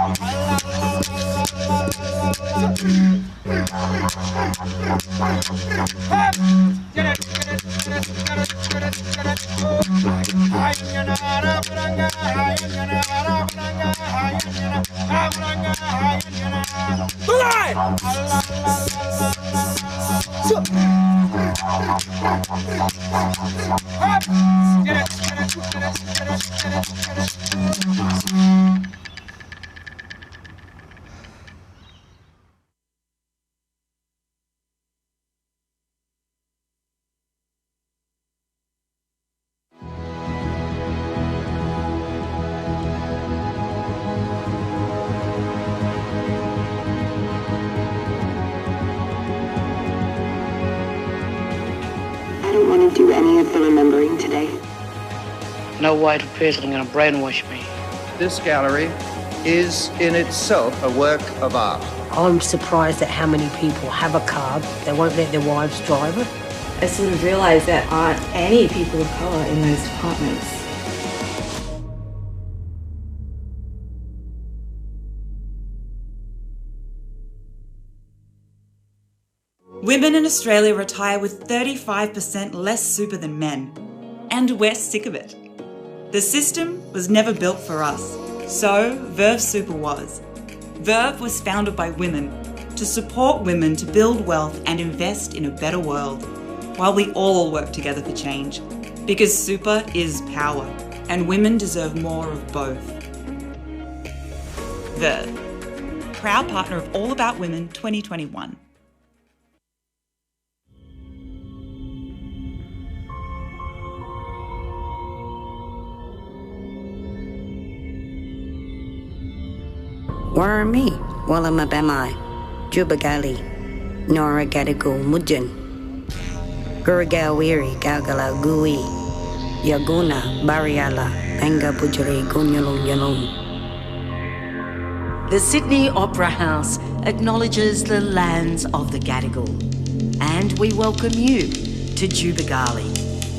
I don't want to do any of the remembering today. No white person going to brainwash me. This gallery is in itself a work of art. I'm surprised at how many people have a car, they won't let their wives drive it. I sort of realised there aren't any people of colour in those departments. Women in Australia retire with 35% less super than men, and we're sick of it. The system was never built for us, so Verve Super was. Verve was founded by women to support women to build wealth and invest in a better world, while we all work together for change, because super is power, and women deserve more of both. Verve, proud partner of All About Women 2021. Warami, Walama Bamai, Jubagali, Nora Gadigal Mujin, Gurgawiri Galgala Gui, Yaguna, Bariala, Banga Bujari Gunyalung Yalung. The Sydney Opera House acknowledges the lands of the Gadigal, and we welcome you to Jubagali,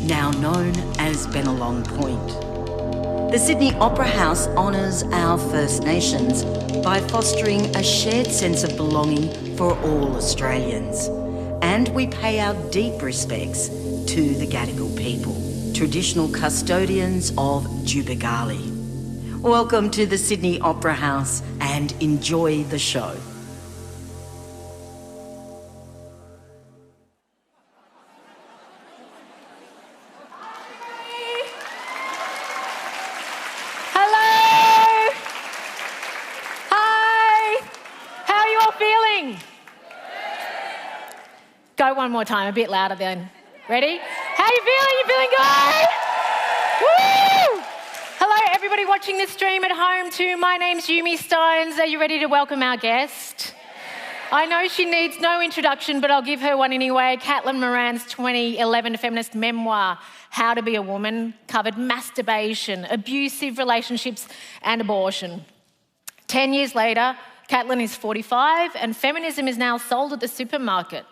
now known as Bennelong Point. The Sydney Opera House honours our First Nations by fostering a shared sense of belonging for all Australians. And we pay our deep respects to the Gadigal people, traditional custodians of Jubagali. Welcome to the Sydney Opera House and enjoy the show. Go one more time, a bit louder then. Ready? How you feeling? You feeling good? Woo! Hello, everybody watching this stream at home too. My name's Yumi Stones. Are you ready to welcome our guest? I know she needs no introduction, but I'll give her one anyway. Caitlin Moran's 2011 feminist memoir, How to Be a Woman, covered masturbation, abusive relationships and abortion. 10 years later, Caitlin is 45 and Feminism is now sold at the supermarket.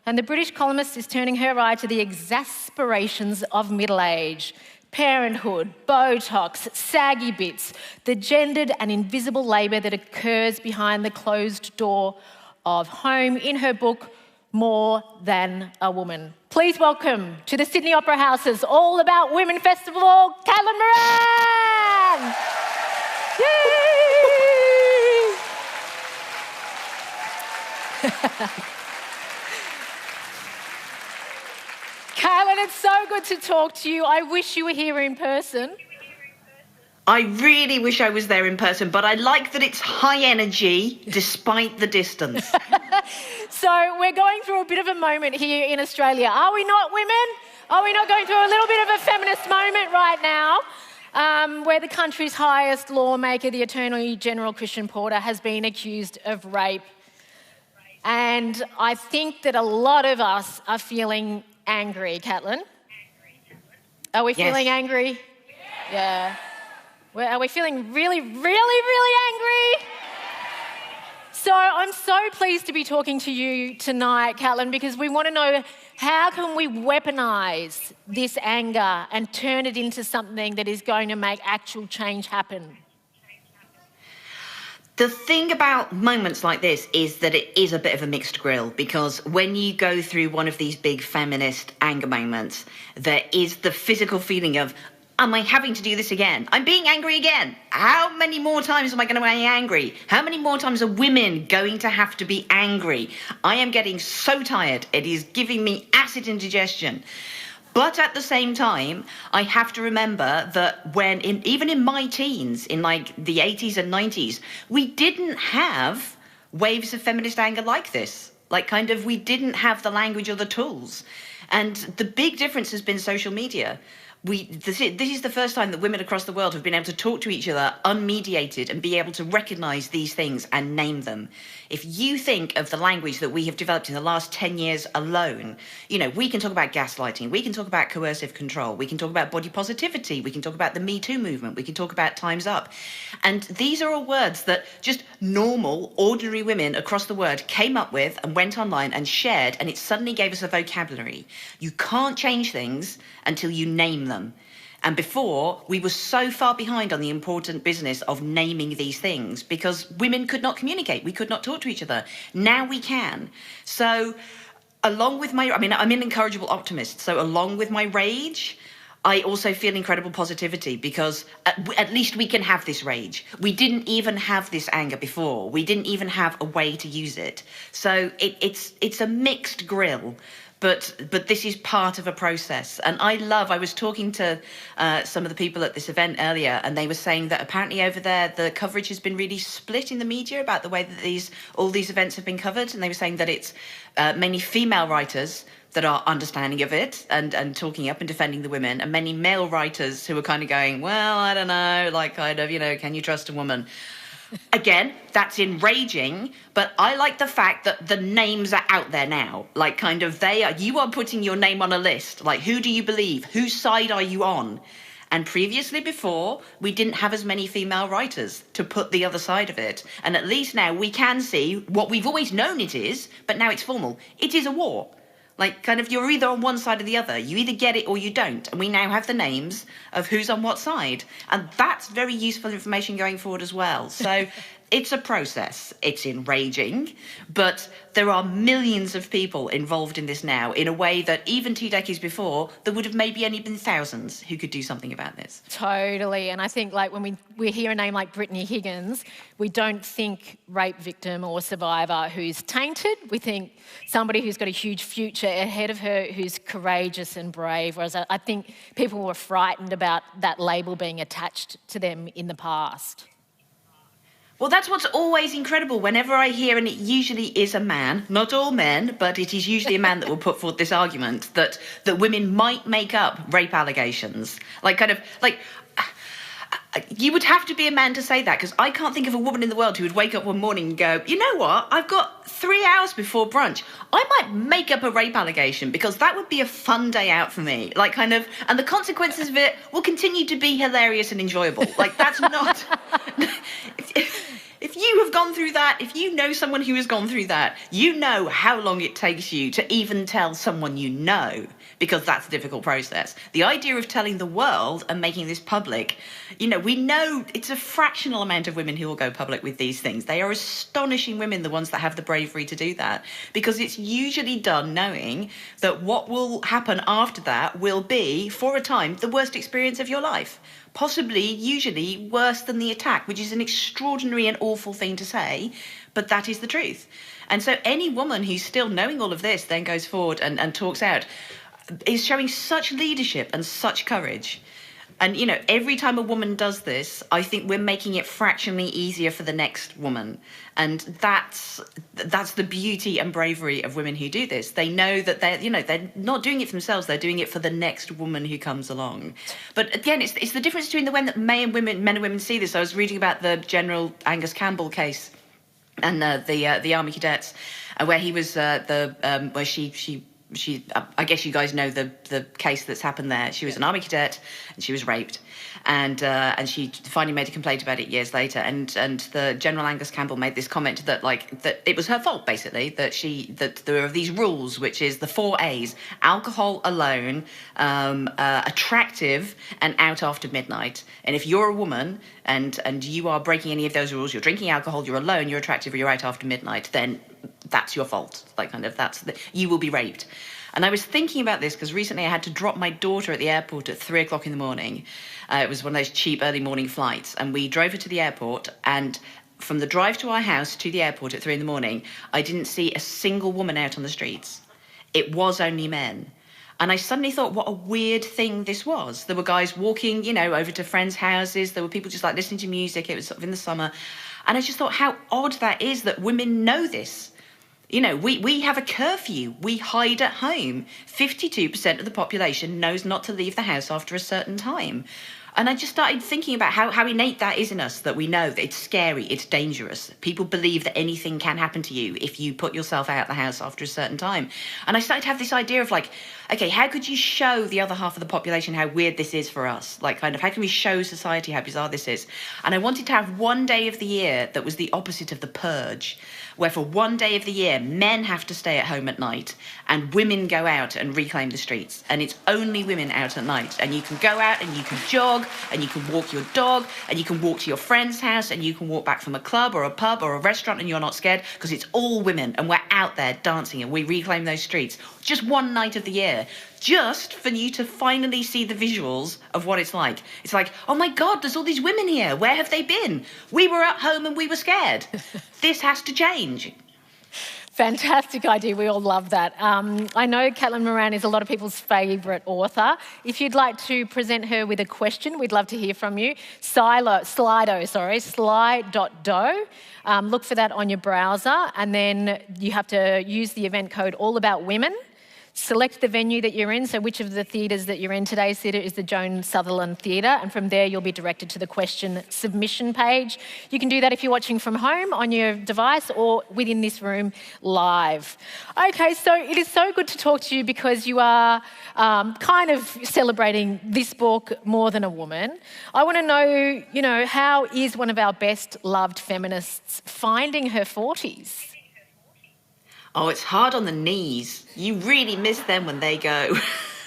And the British columnist is turning her eye to the exasperations of middle age. Parenthood, botox, saggy bits, the gendered and invisible labour that occurs behind the closed door of home in her book, More Than a Woman. Please welcome to the Sydney Opera House's All About Women Festival, Caitlin Moran! Yay! Caitlin, it's so good to talk to you. I wish you were here in person. I really wish I was there in person, but I like that it's high energy despite the distance. So we're going through a bit of a moment here in Australia. Are we not, women? Are we not going through a little bit of a feminist moment right now, where the country's highest lawmaker, the Attorney General Christian Porter, has been accused of rape? And I think that a lot of us are feeling angry, Caitlin. Are we feeling angry? Yeah. Are we feeling really, really, really angry? So I'm so pleased to be talking to you tonight, Caitlin, because we want to know, how can we weaponise this anger and turn it into something that is going to make actual change happen? The thing about moments like this is that it is a bit of a mixed grill, because when you go through one of these big feminist anger moments, there is the physical feeling of, am I having to do this again? I'm being angry again. How many more times am I going to be angry? How many more times are women going to have to be angry? I am getting so tired. It is giving me acid indigestion. But at the same time, I have to remember that even in my teens, in like the 80s and 90s, we didn't have waves of feminist anger like this. Like we didn't have the language or the tools. And the big difference has been social media. This is the first time that women across the world have been able to talk to each other unmediated and be able to recognise these things and name them. If you think of the language that we have developed in the last 10 years alone, we can talk about gaslighting, we can talk about coercive control, we can talk about body positivity, we can talk about the Me Too movement, we can talk about Time's Up. And these are all words that just normal, ordinary women across the world came up with and went online and shared, and it suddenly gave us a vocabulary. You can't change things until you name them. And before, we were so far behind on the important business of naming these things because women could not communicate. We could not talk to each other. Now we can. So along with I'm an incorrigible optimist. So along with my rage, I also feel incredible positivity because at least we can have this rage. We didn't even have this anger before. We didn't even have a way to use it. So it's a mixed grill. But this is part of a process. And I was talking to some of the people at this event earlier, and they were saying that apparently over there, the coverage has been really split in the media about the way that all these events have been covered. And they were saying that it's mainly female writers that are understanding of it and talking up and defending the women, and many male writers who are kind of going, well, I don't know, can you trust a woman? Again, that's enraging, but I like the fact that the names are out there now. You are putting your name on a list. Like, who do you believe? Whose side are you on? And previously, before, we didn't have as many female writers to put the other side of it. And at least now we can see what we've always known it is, but now it's formal. It is a war. You're either on one side or the other. You either get it or you don't. And we now have the names of who's on what side. And that's very useful information going forward as well. So it's a process. It's enraging. But there are millions of people involved in this now in a way that even 2 decades before, there would have maybe only been thousands who could do something about this. Totally. And I think when we hear a name like Brittany Higgins, we don't think rape victim or survivor who's tainted. We think somebody who's got a huge future ahead of her, who's courageous and brave. Whereas I think people were frightened about that label being attached to them in the past. Well, that's what's always incredible whenever I hear, and it usually is a man, not all men, but it is usually a man that will put forth this argument that women might make up rape allegations. You would have to be a man to say that, because I can't think of a woman in the world who would wake up one morning and go, you know what, I've got 3 hours before brunch. I might make up a rape allegation because that would be a fun day out for me. And the consequences of it will continue to be hilarious and enjoyable. That's not... If you have gone through that, if you know someone who has gone through that, you know how long it takes you to even tell someone you know, because that's a difficult process. The idea of telling the world and making this public, we know it's a fractional amount of women who will go public with these things. They are astonishing women, the ones that have the bravery to do that, because it's usually done knowing that what will happen after that will be, for a time, the worst experience of your life. Possibly, usually, worse than the attack, which is an extraordinary and awful thing to say, but that is the truth. And so any woman who's still knowing all of this then goes forward and talks out is showing such leadership and such courage. And, every time a woman does this, I think we're making it fractionally easier for the next woman. And that's the beauty and bravery of women who do this. They know that they're not doing it for themselves, they're doing it for the next woman who comes along. But again, it's the difference between the way that men and women see this. I was reading about the General Angus Campbell case and the Army cadets, where he was where she I guess you guys know the case that's happened there. She was an army cadet and she was raped, and she finally made a complaint about it years later. And the General Angus Campbell made this comment that it was her fault, basically, that there are these rules, which is the 4 A's: alcohol alone, attractive, and out after midnight. And if you're a woman and you are breaking any of those rules, you're drinking alcohol, you're alone, you're attractive, or you're out after midnight, then that's your fault. You will be raped. And I was thinking about this because recently I had to drop my daughter at the airport at 3 o'clock in the morning. It was one of those cheap early morning flights, and we drove her to the airport, and from the drive to our house to the airport at 3 in the morning, I didn't see a single woman out on the streets. It was only men. And I suddenly thought, what a weird thing this was. There were guys walking, over to friends' houses. There were people just listening to music. It was sort of in the summer. And I just thought how odd that is that women know this. We have a curfew. We hide at home. 52% of the population knows not to leave the house after a certain time. And I just started thinking about how innate that is in us, that we know that it's scary, it's dangerous. People believe that anything can happen to you if you put yourself out the house after a certain time. And I started to have this idea of okay, how could you show the other half of the population how weird this is for us? How can we show society how bizarre this is? And I wanted to have one day of the year that was the opposite of the purge, where for one day of the year, men have to stay at home at night and women go out and reclaim the streets. And it's only women out at night. And you can go out and you can jog and you can walk your dog and you can walk to your friend's house and you can walk back from a club or a pub or a restaurant and you're not scared because it's all women and we're out there dancing and we reclaim those streets. Just one night of the year, just for you to finally see the visuals of what it's like. It's like, oh my God, there's all these women here. Where have they been? We were at home and we were scared. This has to change. Fantastic idea. We all love that. I know Caitlin Moran is a lot of people's favourite author. If you'd like to present her with a question, we'd love to hear from you. Slido. Look for that on your browser, and then you have to use the event code All About Women. Select the venue that you're in, so which of the theatres that you're in. Today's theatre is the Joan Sutherland Theatre, and from there you'll be directed to the question submission page. You can do that if you're watching from home on your device or within this room live. Okay, so it is so good to talk to you because you are kind of celebrating this book, More Than a Woman. I want to know, how is one of our best loved feminists finding her 40s? Oh, it's hard on the knees. You really miss them when they go.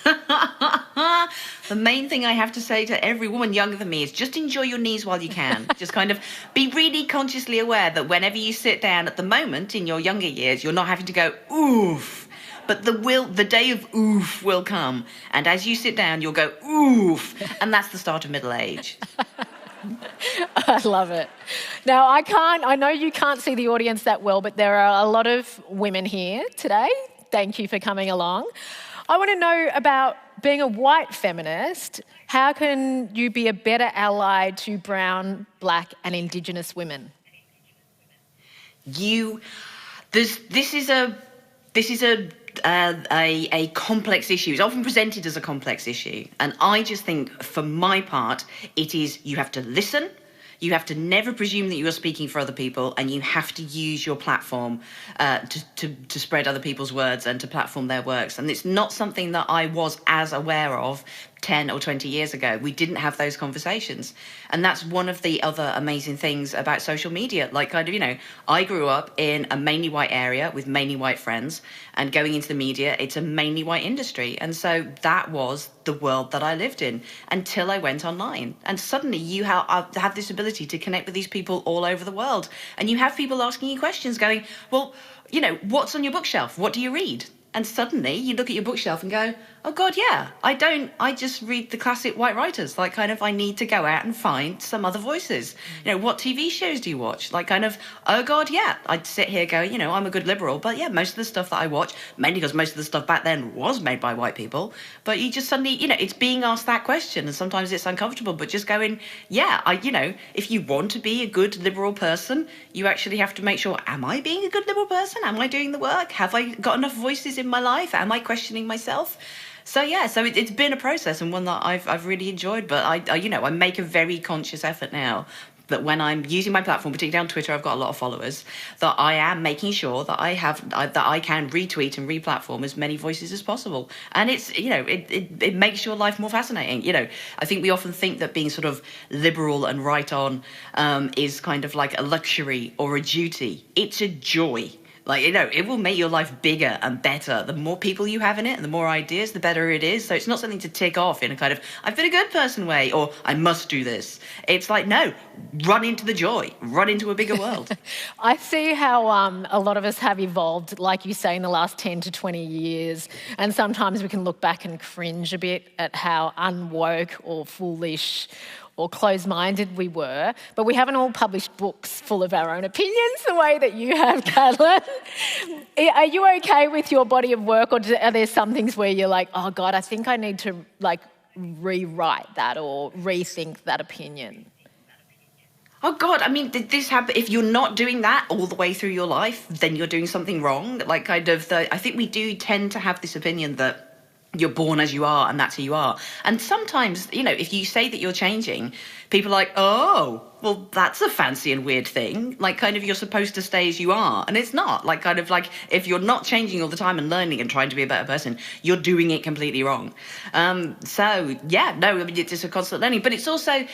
The main thing I have to say to every woman younger than me is just enjoy your knees while you can. Just kind of be really consciously aware that whenever you sit down at the moment in your younger years, you're not having to go, oof. But the day of oof will come. And as you sit down, you'll go, oof. And that's the start of middle age. I love it. Now, I know you can't see the audience that well, but there are a lot of women here today. Thank you for coming along. I want to know about being a white feminist. How can you be a better ally to brown, black and Indigenous women? This is a complex issue. It's often presented as a complex issue. And I just think, for my part, it is you have to listen. You have to never presume that you are speaking for other people, and you have to use your platform to spread other people's words and to platform their works. And it's not something that I was as aware of 10 or 20 years ago. We didn't have those conversations. And that's one of the other amazing things about social media. I grew up in a mainly white area with mainly white friends, and going into the media, it's a mainly white industry. And so that was the world that I lived in until I went online. And suddenly you have this ability to connect with these people all over the world. And you have people asking you questions going, well, what's on your bookshelf? What do you read? And suddenly you look at your bookshelf and go, oh God, yeah, I just read the classic white writers. I need to go out and find some other voices. What TV shows do you watch? Oh God, yeah, I'd sit here going, I'm a good liberal, but yeah, most of the stuff that I watch, mainly because most of the stuff back then was made by white people, but you just suddenly, it's being asked that question, and sometimes it's uncomfortable, but just going, yeah, if you want to be a good liberal person, you actually have to make sure, am I being a good liberal person? Am I doing the work? Have I got enough voices in my life? Am I questioning myself? So it's been a process, and one that I've really enjoyed. But I make a very conscious effort now that when I'm using my platform, particularly on Twitter, I've got a lot of followers, that I am making sure that I can retweet and replatform as many voices as possible. And it's, you know, it makes your life more fascinating. You know, I think we often think that being sort of liberal and right on is kind of like a luxury or a duty. It's a joy. Like, you know, it will make your life bigger and better. The more people you have in it and the more ideas, the better it is. So it's not something to tick off in a kind of, I've been a good person way, or I must do this. It's like, no, run into the joy, run into a bigger world. I see how a lot of us have evolved, like you say, in the last 10 to 20 years. And sometimes we can look back and cringe a bit at how unwoke or foolish or closed-minded we were, but we haven't all published books full of our own opinions the way that you have, Caitlin. Are you okay with your body of work, or are there some things where you're like, oh God, I think I need to like rewrite that or rethink that opinion? Oh God, I mean, did this happen? If you're not doing that all the way through your life, then you're doing something wrong. Like kind of, I think we do tend to have this opinion that you're born as you are and that's who you are. And sometimes, you know, if you say that you're changing, people are like, oh, well, that's a fancy and weird thing. Like kind of you're supposed to stay as you are. And it's not. Like kind of like if you're not changing all the time and learning and trying to be a better person, you're doing it completely wrong. So, yeah, no, I mean, it's a constant learning. But it's also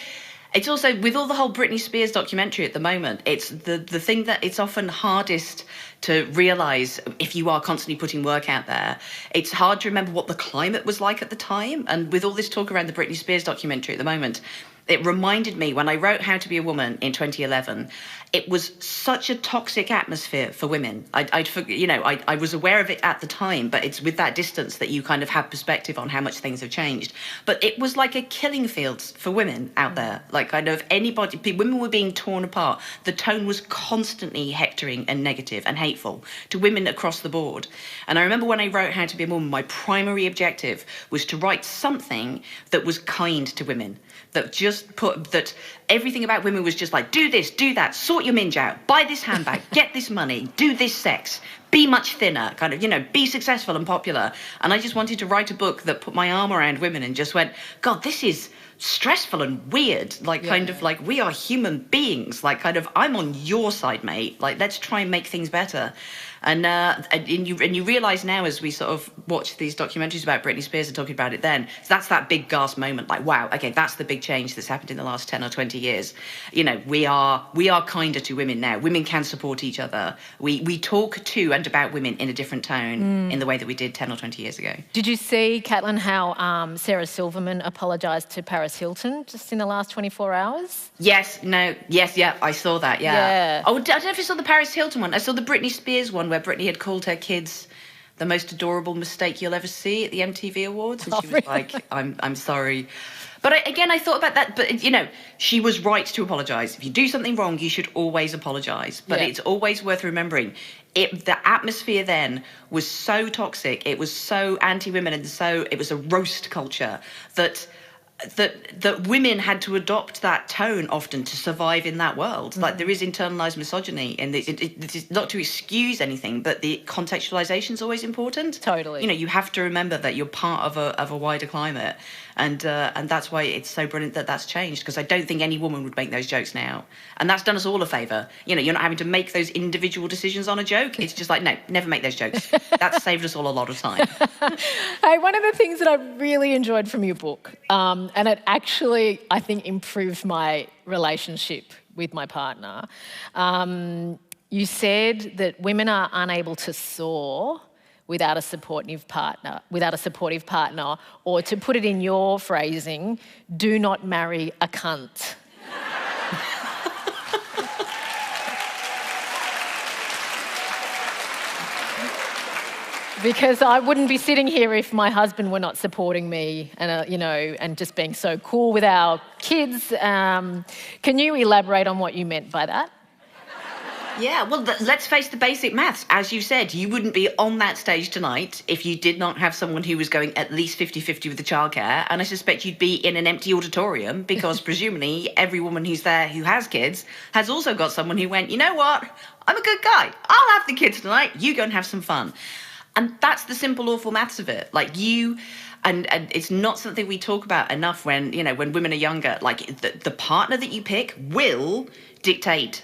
with all the whole Britney Spears documentary at the moment, it's the thing that it's often hardest to realise if you are constantly putting work out there. It's hard to remember what the climate was like at the time. And with all this talk around the Britney Spears documentary at the moment, it reminded me when I wrote How to Be a Woman in 2011, it was such a toxic atmosphere for women. I was aware of it at the time, but it's with that distance that you kind of have perspective on how much things have changed. But it was like a killing field for women out there. Like kind of women were being torn apart. The tone was constantly hectoring and negative and hateful to women across the board. And I remember when I wrote How to Be a Woman, my primary objective was to write something that was kind to women, that everything about women was just like, do this, do that, sort your minge out, buy this handbag, get this money, do this sex, be much thinner, kind of, you know, be successful and popular. And I just wanted to write a book that put my arm around women and just went, God, this is stressful and weird. Like, kind of like, we are human beings. Like, kind of, I'm on your side, mate. Like, let's try and make things better. And you realise now as we sort of watch these documentaries about Britney Spears and talking about it then, that's that big gasp moment, like, wow, okay, that's the big change that's happened in the last 10 or 20 years. You know, we are kinder to women now. Women can support each other. We talk to and about women in a different tone in the way that we did 10 or 20 years ago. Did you see, Caitlin, how Sarah Silverman apologised to Paris Hilton just in the last 24 hours? Yes, I saw that, yeah. Oh, I don't know if I saw the Paris Hilton one. I saw the Britney Spears one where Britney had called her kids the most adorable mistake you'll ever see at the MTV Awards. And she was like, I'm sorry. But I thought about that. But, you know, she was right to apologise. If you do something wrong, you should always apologise. But it's always worth remembering. The atmosphere then was so toxic. It was so anti-women and it was a roast culture that women had to adopt that tone often to survive in that world. Like, there is internalised misogyny, and it's not to excuse anything, but the contextualisation is always important. Totally. You know, you have to remember that you're part of a wider climate, and that's why it's so brilliant that that's changed, because I don't think any woman would make those jokes now. And that's done us all a favour. You know, you're not having to make those individual decisions on a joke. It's just like, no, never make those jokes. That's saved us all a lot of time. Hey, one of the things that I really enjoyed from your book, and it actually, I think, improved my relationship with my partner. You said that women are unable to soar without a supportive partner, or to put it in your phrasing, do not marry a cunt. Because I wouldn't be sitting here if my husband were not supporting me and, you know, and just being so cool with our kids. Can you elaborate on what you meant by that? Yeah, well, let's face the basic maths. As you said, you wouldn't be on that stage tonight if you did not have someone who was going at least 50-50 with the childcare. And I suspect you'd be in an empty auditorium because presumably every woman who's there who has kids has also got someone who went, you know what, I'm a good guy. I'll have the kids tonight. You go and have some fun. And that's the simple, awful maths of it. Like, And it's not something we talk about enough when, you know, when women are younger. Like, the partner that you pick will dictate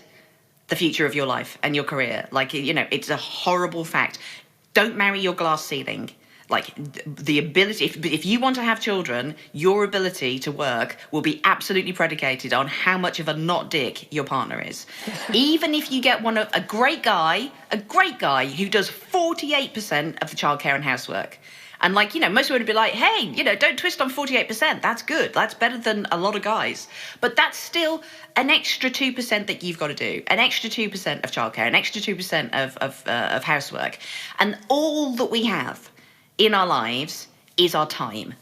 the future of your life and your career. Like, you know, it's a horrible fact. Don't marry your glass ceiling. Like, the ability, if you want to have children, your ability to work will be absolutely predicated on how much of a not dick your partner is. Even if you get a great guy who does 48% of the childcare and housework. And, like, you know, most women would be like, hey, you know, don't twist on 48%. That's good. That's better than a lot of guys. But that's still an extra 2% that you've got to do. An extra 2% of childcare, an extra 2% of housework. And all that we have in our lives is our time.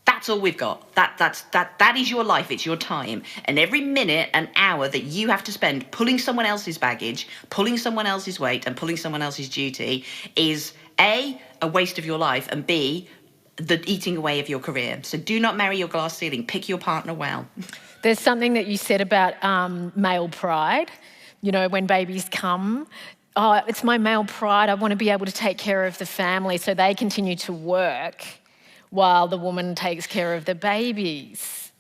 That's all we've got. That is your life. It's your time. And every minute and hour that you have to spend pulling someone else's baggage, pulling someone else's weight, and pulling someone else's duty is A, a waste of your life, and B, the eating away of your career. So do not marry your glass ceiling. Pick your partner well. There's something that you said about male pride. You know, when babies come, oh, it's my male pride. I want to be able to take care of the family, so they continue to work while the woman takes care of the babies.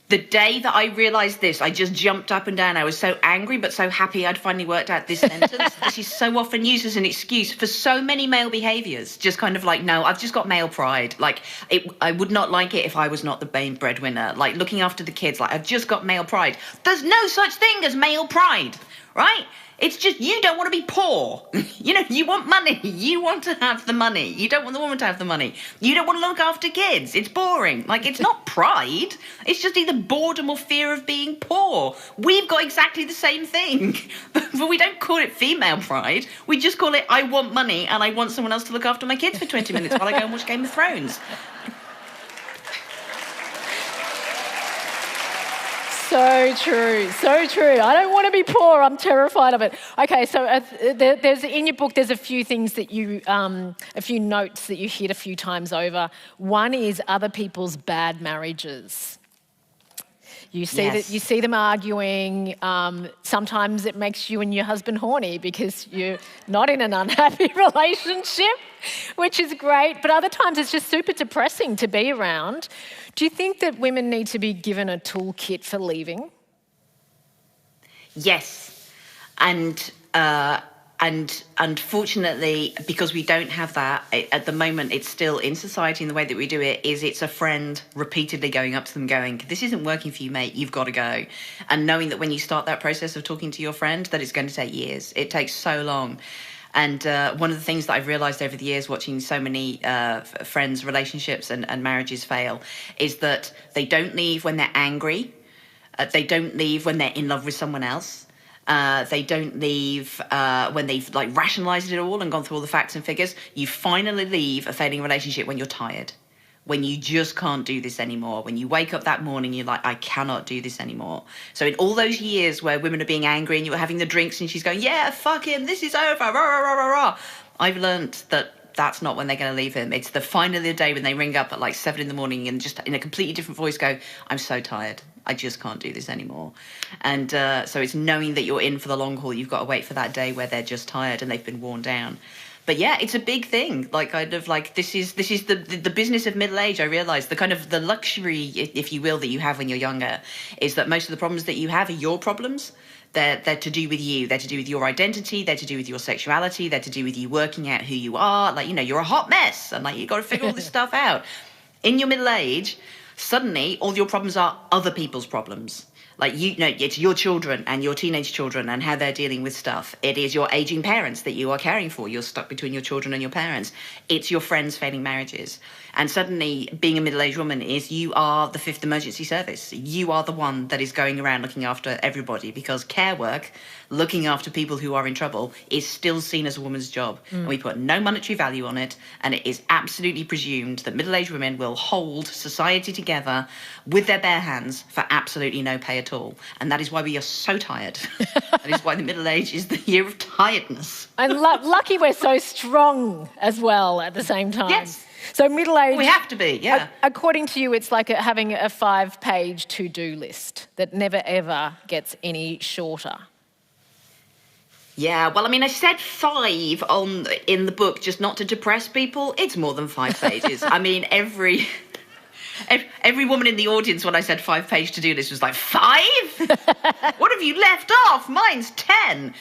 The day that I realised this, I just jumped up and down. I was so angry but so happy I'd finally worked out this sentence. This is so often used as an excuse for so many male behaviours. Just kind of like, no, I've just got male pride. Like, I would not like it if I was not the main breadwinner. Like, looking after the kids, like, I've just got male pride. There's no such thing as male pride, right? It's just you don't want to be poor. You know, you want money. You want to have the money. You don't want the woman to have the money. You don't want to look after kids. It's boring. Like, it's not pride. It's just either boredom or fear of being poor. We've got exactly the same thing. But we don't call it female pride. We just call it I want money and I want someone else to look after my kids for 20 minutes while I go and watch Game of Thrones. So true, so true. I don't want to be poor. I'm terrified of it. Okay, so there's in your book, there's a few things that you, a few notes that you hit a few times over. One is other people's bad marriages. You see them arguing. Sometimes it makes you and your husband horny because you're not in an unhappy relationship, which is great. But other times it's just super depressing to be around. Do you think that women need to be given a toolkit for leaving? Yes, and unfortunately, because we don't have that at the moment, it's still in society in the way that we do it. It's a friend repeatedly going up to them, going, "This isn't working for you, mate. You've got to go," and knowing that when you start that process of talking to your friend, that it's going to take years. It takes so long. And one of the things that I've realised over the years watching so many friends' relationships and marriages fail is that they don't leave when they're angry. They don't leave when they're in love with someone else. They don't leave when they've like rationalised it all and gone through all the facts and figures. You finally leave a failing relationship when you're tired, when you just can't do this anymore. When you wake up that morning, you're like, I cannot do this anymore. So in all those years where women are being angry and you're having the drinks and she's going, yeah, fuck him, this is over, rah, rah, rah, rah, rah. I've learned that that's not when they're going to leave him. It's the final of the day when they ring up at like 7 a.m. and just in a completely different voice go, I'm so tired. I just can't do this anymore. And so it's knowing that you're in for the long haul. You've got to wait for that day where they're just tired and they've been worn down. But yeah, it's a big thing. Like, kind of like this is the business of middle age. I realise the kind of the luxury, if you will, that you have when you're younger is that most of the problems that you have are your problems. They're to do with you. They're to do with your identity. They're to do with your sexuality. They're to do with you working out who you are. Like, you know, you're a hot mess and like you've got to figure all this stuff out. In your middle age, suddenly all your problems are other people's problems. Like, you know, it's your children and your teenage children and how they're dealing with stuff. It is your aging parents that you are caring for. You're stuck between your children and your parents. It's your friends' failing marriages. And suddenly, being a middle-aged woman is you are the fifth emergency service. You are the one that is going around looking after everybody because care work, looking after people who are in trouble, is still seen as a woman's job. And we put no monetary value on it. And it is absolutely presumed that middle-aged women will hold society together with their bare hands for absolutely no pay at all. And that is why we are so tired. That is why the middle age is the year of tiredness. And lucky we're so strong as well at the same time. Yes. So middle age... We have to be, yeah. According to you, it's like having a 5-page to-do list that never, ever gets any shorter. Yeah, well, I mean, I said 5 in the book just not to depress people. It's more than 5 pages. I mean, every woman in the audience when I said 5-page to-do list was like, 5? What have you left off? Mine's 10.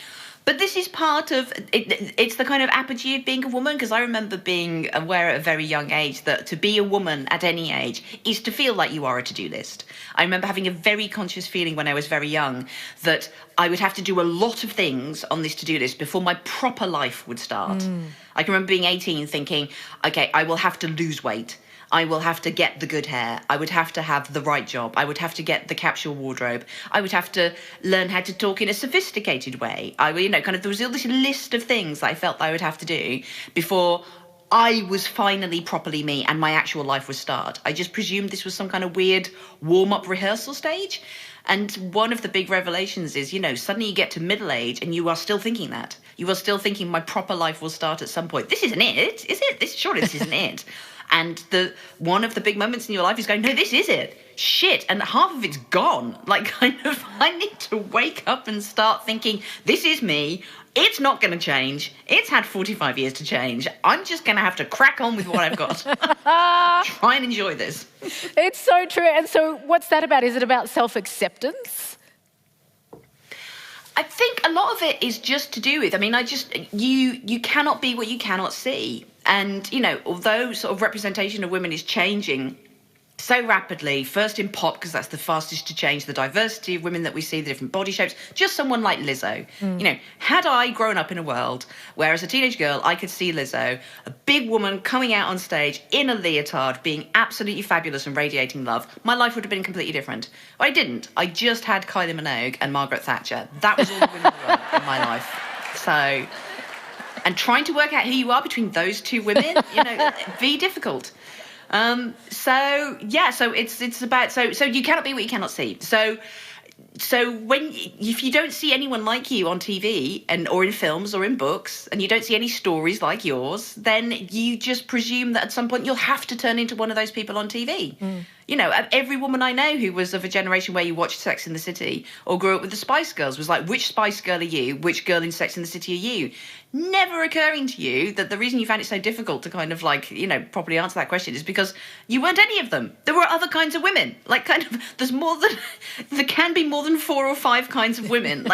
But this is part of it. It's the kind of apogee of being a woman, because I remember being aware at a very young age that to be a woman at any age is to feel like you are a to-do list. I remember having a very conscious feeling when I was very young that I would have to do a lot of things on this to-do list before my proper life would start. I can remember being 18 thinking, okay, I will have to lose weight. I will have to get the good hair. I would have to have the right job. I would have to get the capsule wardrobe. I would have to learn how to talk in a sophisticated way. There was all this list of things that I felt that I would have to do before I was finally properly me and my actual life would start. I just presumed this was some kind of weird warm-up rehearsal stage. And one of the big revelations is, suddenly you get to middle age and you are still thinking that. You are still thinking my proper life will start at some point. This isn't it, is it? Surely this isn't it. And one of the big moments in your life is going, no, this is it. Shit. And half of it's gone. I need to wake up and start thinking, this is me. It's not going to change. It's had 45 years to change. I'm just going to have to crack on with what I've got. Try and enjoy this. It's so true. And so what's that about? Is it about self-acceptance? I think a lot of it is just to do with, you cannot be what you cannot see. And, although sort of representation of women is changing so rapidly, first in pop, because that's the fastest to change, the diversity of women that we see, the different body shapes, just someone like Lizzo. Had I grown up in a world where as a teenage girl I could see Lizzo, a big woman coming out on stage in a leotard, being absolutely fabulous and radiating love, my life would have been completely different. But I didn't. I just had Kylie Minogue and Margaret Thatcher. That was all the women there were in my life. So... And trying to work out who you are between those two women, be difficult. So it's about so you cannot be what you cannot see. So if you don't see anyone like you on TV or in films or in books, and you don't see any stories like yours, then you just presume that at some point you'll have to turn into one of those people on TV. Every woman I know who was of a generation where you watched Sex and the City or grew up with the Spice Girls was like, which Spice Girl are you? Which girl in Sex and the City are you? Never occurring to you that the reason you found it so difficult to kind of properly answer that question is because you weren't any of them. There were other kinds of women. There can be more than 4 or 5 kinds of women.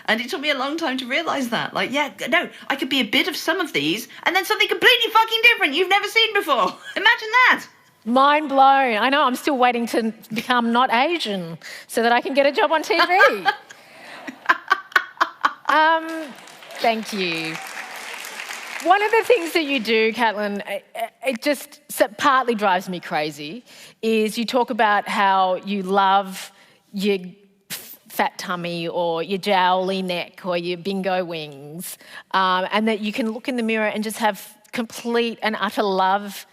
And it took me a long time to realise that. I could be a bit of some of these and then something completely fucking different you've never seen before. Imagine that. Mind blown. I know, I'm still waiting to become not Asian so that I can get a job on TV. Thank you. One of the things that you do, Caitlin, it just partly drives me crazy, is you talk about how you love your fat tummy or your jowly neck or your bingo wings, and that you can look in the mirror and just have complete and utter love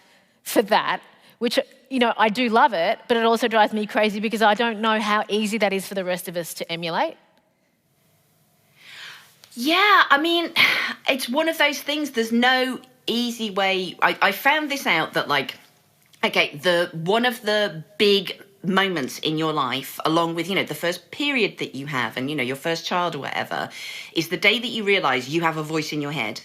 for that, which, I do love it, but it also drives me crazy because I don't know how easy that is for the rest of us to emulate. Yeah, it's one of those things, there's no easy way. I found this out that, one of the big moments in your life, along with, the first period that you have and, your first child or whatever, is the day that you realise you have a voice in your head.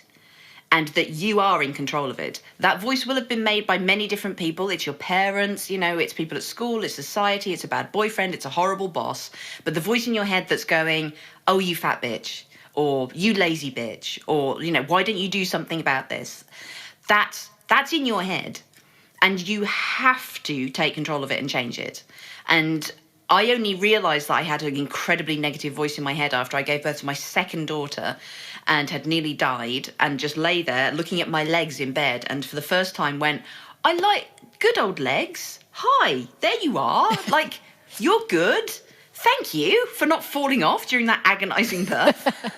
And that you are in control of it. That voice will have been made by many different people. It's your parents, it's people at school, it's society, it's a bad boyfriend, it's a horrible boss. But the voice in your head that's going, oh, you fat bitch, or you lazy bitch, or, why don't you do something about this? That's in your head. And you have to take control of it and change it. And I only realised that I had an incredibly negative voice in my head after I gave birth to my second daughter and had nearly died, and just lay there looking at my legs in bed, and for the first time went, I like good old legs. Hi, there you are. You're good. Thank you for not falling off during that agonising birth.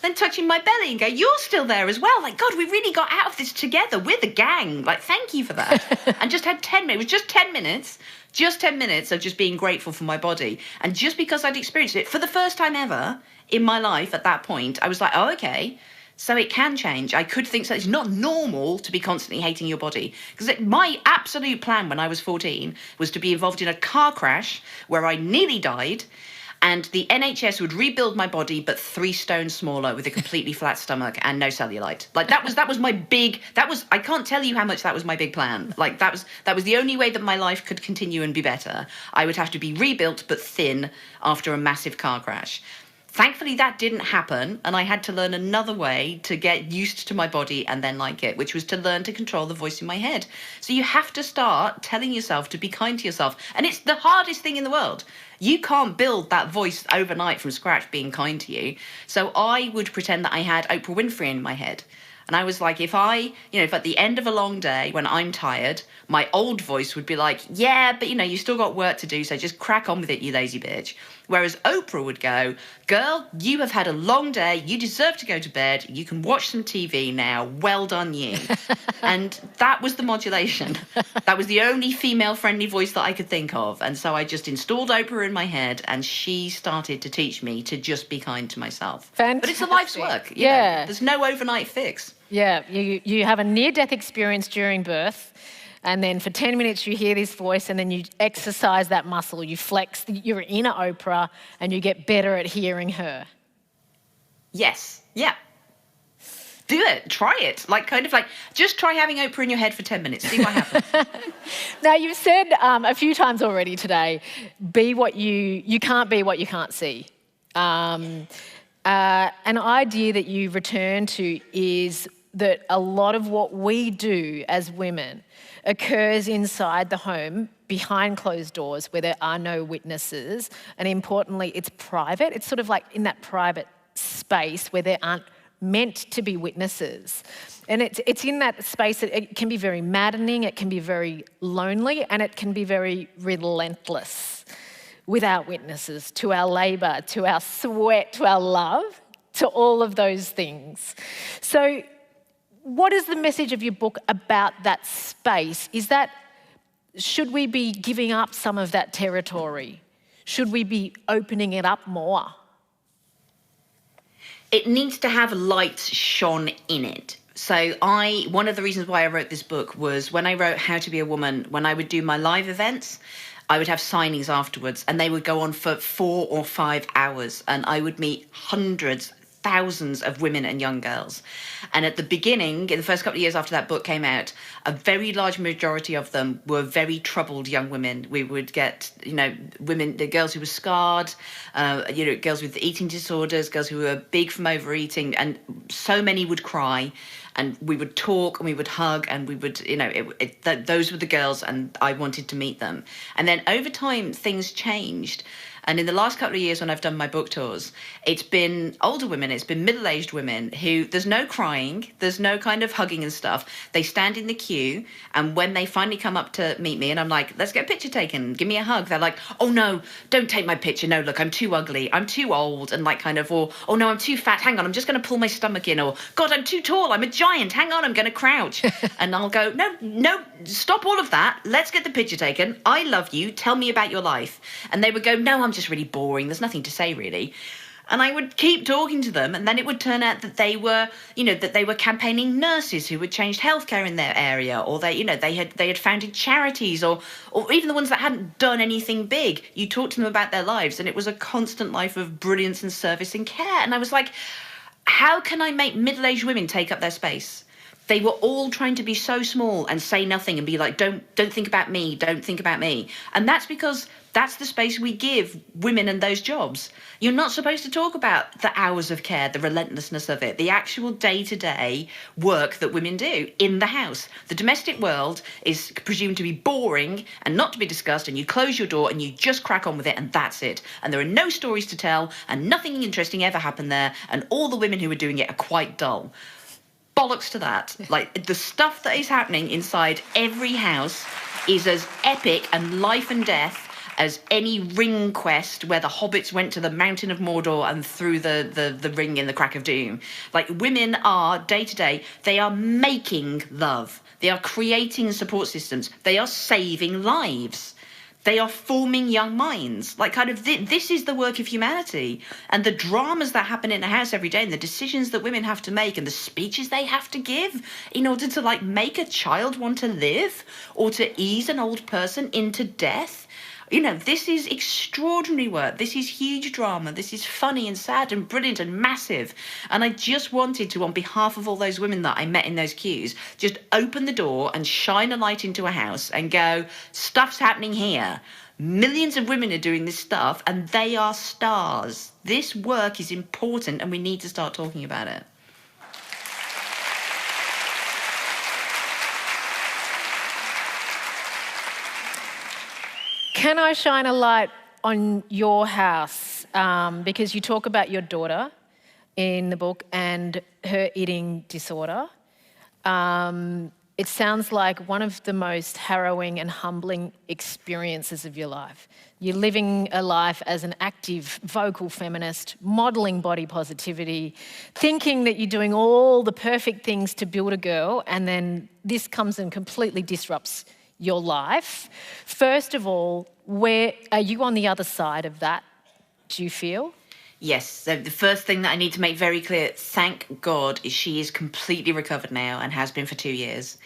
Then touching my belly and go, you're still there as well. God, we really got out of this together. We're the gang. Thank you for that. And just had 10 minutes. It was just 10 minutes. Just 10 minutes of just being grateful for my body. And just because I'd experienced it for the first time ever in my life at that point, I was like, oh, okay, so it can change. I could think so. It's not normal to be constantly hating your body. Because my absolute plan when I was 14 was to be involved in a car crash where I nearly died And the NHS would rebuild my body, but 3 stone smaller with a completely flat stomach and no cellulite. Like that was my big, I can't tell you how much that was my big plan. Like that was the only way that my life could continue and be better. I would have to be rebuilt, but thin after a massive car crash. Thankfully, that didn't happen, and I had to learn another way to get used to my body and then like it, which was to learn to control the voice in my head. So you have to start telling yourself to be kind to yourself. And it's the hardest thing in the world. You can't build that voice overnight from scratch being kind to you. So I would pretend that I had Oprah Winfrey in my head. And I was like, if at the end of a long day when I'm tired, my old voice would be like, yeah, but you still got work to do, so just crack on with it, you lazy bitch. Whereas Oprah would go, girl, you have had a long day, you deserve to go to bed, you can watch some TV now, well done you. And that was the modulation. That was the only female-friendly voice that I could think of. And so I just installed Oprah in my head, and she started to teach me to just be kind to myself. Fantastic. But it's a life's work. Yeah. There's no overnight fix. Yeah, you have a near-death experience during birth, and then for 10 minutes you hear this voice, and then you exercise that muscle, you flex your inner Oprah, and you get better at hearing her. Yes, yeah. Do it, try it. Just try having Oprah in your head for 10 minutes, see what happens. Now, you've said a few times already today, you can't be what you can't see. An idea that you return to is that a lot of what we do as women occurs inside the home, behind closed doors, where there are no witnesses, and importantly, it's private. It's sort of like in that private space where there aren't meant to be witnesses. And it's in that space that it can be very maddening, it can be very lonely, and it can be very relentless without witnesses to our labour, to our sweat, to our love, to all of those things. So what is the message of your book about that space? Should we be giving up some of that territory? Should we be opening it up more? It needs to have light shone in it. So one of the reasons why I wrote this book was when I wrote How to Be a Woman, when I would do my live events, I would have signings afterwards, and they would go on for 4 or 5 hours, and I would meet hundreds, thousands of women and young girls. And at the beginning, in the first couple of years after that book came out, a very large majority of them were very troubled young women. We would get, the girls who were scarred, girls with eating disorders, girls who were big from overeating, and so many would cry. And we would talk and we would hug and we would, those were the girls, and I wanted to meet them. And then over time, things changed. And in the last couple of years when I've done my book tours, it's been older women, it's been middle-aged women who, there's no crying, there's no kind of hugging and stuff. They stand in the queue, and when they finally come up to meet me and I'm like, let's get a picture taken, give me a hug, they're like, oh no, don't take my picture, no, look, I'm too ugly, I'm too old, and or, oh no, I'm too fat, hang on, I'm just going to pull my stomach in, or, God, I'm too tall, I'm a giant, hang on, I'm going to crouch. And I'll go, no, stop all of that, let's get the picture taken, I love you, tell me about your life. And they would go, no, I'm just really boring, there's nothing to say really. And I would keep talking to them, and then it would turn out that they were, campaigning nurses who had changed healthcare in their area, or they had founded charities, or even the ones that hadn't done anything big. You talked to them about their lives, and it was a constant life of brilliance and service and care. And I was like, how can I make middle-aged women take up their space? They were all trying to be so small and say nothing and be like, don't think about me, don't think about me. And that's because that's the space we give women in those jobs. You're not supposed to talk about the hours of care, the relentlessness of it, the actual day-to-day work that women do in the house. The domestic world is presumed to be boring and not to be discussed, and you close your door and you just crack on with it, and that's it. And there are no stories to tell, and nothing interesting ever happened there, and all the women who are doing it are quite dull. Bollocks to that. Like, the stuff that is happening inside every house is as epic and life and death as any ring quest where the hobbits went to the mountain of Mordor and threw the ring in the crack of doom. Like, women are, day to day, they are making love. They are creating support systems. They are saving lives. They are forming young minds. Like, kind of, this is the work of humanity. And the dramas that happen in a house every day, and the decisions that women have to make, and the speeches they have to give in order to, make a child want to live, or to ease an old person into death, You know, this is extraordinary work. This is huge drama. This is funny and sad and brilliant and massive. And I just wanted to, on behalf of all those women that I met in those queues, just open the door and shine a light into a house and go, stuff's happening here. Millions of women are doing this stuff and they are stars. This work is important and we need to start talking about it. Can I shine a light on your house? Because you talk about your daughter in the book and her eating disorder. It sounds like one of the most harrowing and humbling experiences of your life. You're living a life as an active, vocal feminist, modelling body positivity, thinking that you're doing all the perfect things to build a girl, and then this comes and completely disrupts your life. First of all, where are you on the other side of that, do you feel? Yes, so the first thing that I need to make very clear, thank God, is she is completely recovered now and has been for 2 years.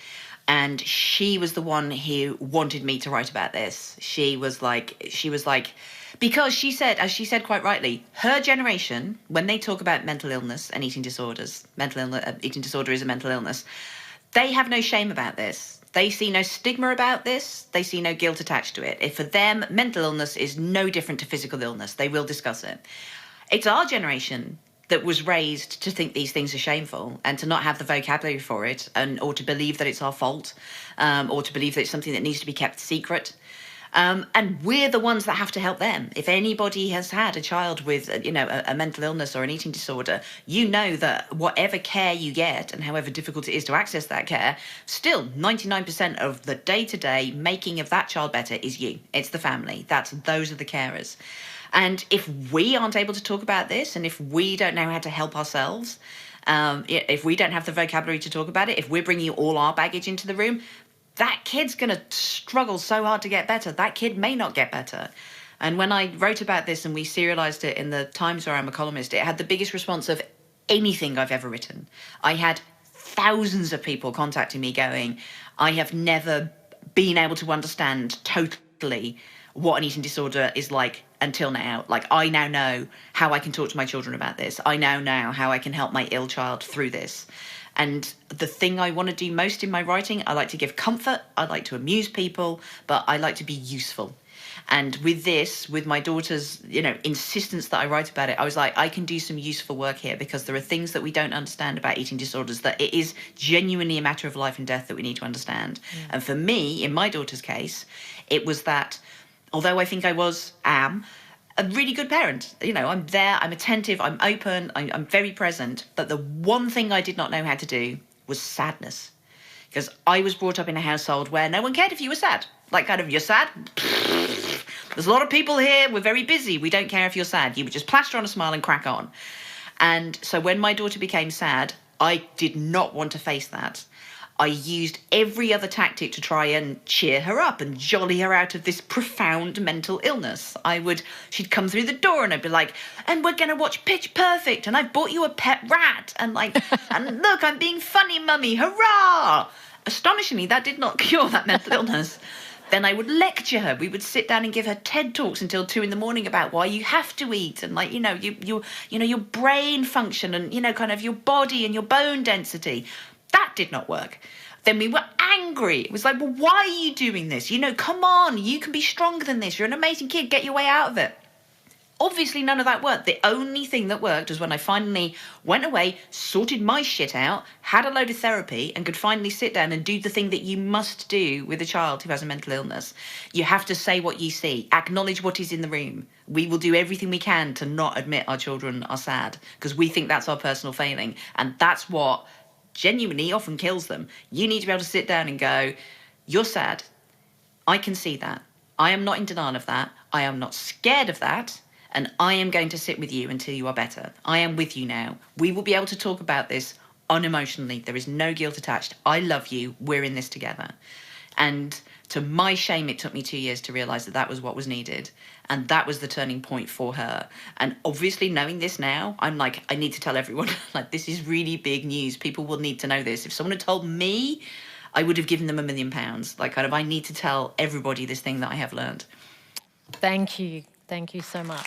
And she was the one who wanted me to write about this. She was like, because she said, as she said quite rightly, her generation, when they talk about mental illness and eating disorders, eating disorder is a mental illness, they have no shame about this. They see no stigma about this. They see no guilt attached to it. If for them, mental illness is no different to physical illness. They will discuss it. It's our generation that was raised to think these things are shameful and to not have the vocabulary for it, or to believe that it's our fault, or to believe that it's something that needs to be kept secret. And we're the ones that have to help them. If anybody has had a child with, a mental illness or an eating disorder, you know that whatever care you get and however difficult it is to access that care, still 99% of the day-to-day making of that child better is you. It's the family. Those are the carers. And if we aren't able to talk about this, and if we don't know how to help ourselves, if we don't have the vocabulary to talk about it, if we're bringing all our baggage into the room, that kid's going to struggle so hard to get better. That kid may not get better. And when I wrote about this and we serialised it in the Times where I'm a columnist, it had the biggest response of anything I've ever written. I had thousands of people contacting me going, I have never been able to understand totally what an eating disorder is like until now. Like, I now know how I can talk to my children about this. I now know how I can help my ill child through this. And the thing I want to do most in my writing, I like to give comfort, I like to amuse people, but I like to be useful. And with this, with my daughter's, insistence that I write about it, I was like, I can do some useful work here, because there are things that we don't understand about eating disorders, that it is genuinely a matter of life and death that we need to understand. And for me, in my daughter's case, it was that, although I think am a really good parent. I'm there, I'm attentive, I'm open, I'm very present. But the one thing I did not know how to do was sadness. Because I was brought up in a household where no one cared if you were sad. Like, kind of, you're sad? There's a lot of people here, we're very busy, we don't care if you're sad. You would just plaster on a smile and crack on. And so when my daughter became sad, I did not want to face that. I used every other tactic to try and cheer her up and jolly her out of this profound mental illness. She'd come through the door and I'd be like, and we're going to watch Pitch Perfect, and I bought you a pet rat, and and look, I'm being funny, mummy, hurrah! Astonishingly, that did not cure that mental illness. Then I would lecture her. We would sit down and give her TED Talks until 2 a.m. about why you have to eat, and your brain function, and kind of your body and your bone density. That did not work. Then we were angry. It was like, well, why are you doing this? Come on, you can be stronger than this. You're an amazing kid. Get your way out of it. Obviously, none of that worked. The only thing that worked was when I finally went away, sorted my shit out, had a load of therapy, and could finally sit down and do the thing that you must do with a child who has a mental illness. You have to say what you see. Acknowledge what is in the room. We will do everything we can to not admit our children are sad, because we think that's our personal failing. And that's what genuinely often kills them. You need to be able to sit down and go, you're sad. I can see that. I am not in denial of that. I am not scared of that. And I am going to sit with you until you are better. I am with you now. We will be able to talk about this unemotionally. There is no guilt attached. I love you. We're in this together. And to my shame, it took me 2 years to realise that was what was needed. And that was the turning point for her. And obviously, knowing this now, I'm like, I need to tell everyone, like, this is really big news. People will need to know this. If someone had told me, I would have given them £1 million. Like, kind of, I need to tell everybody this thing that I have learned. Thank you. Thank you so much.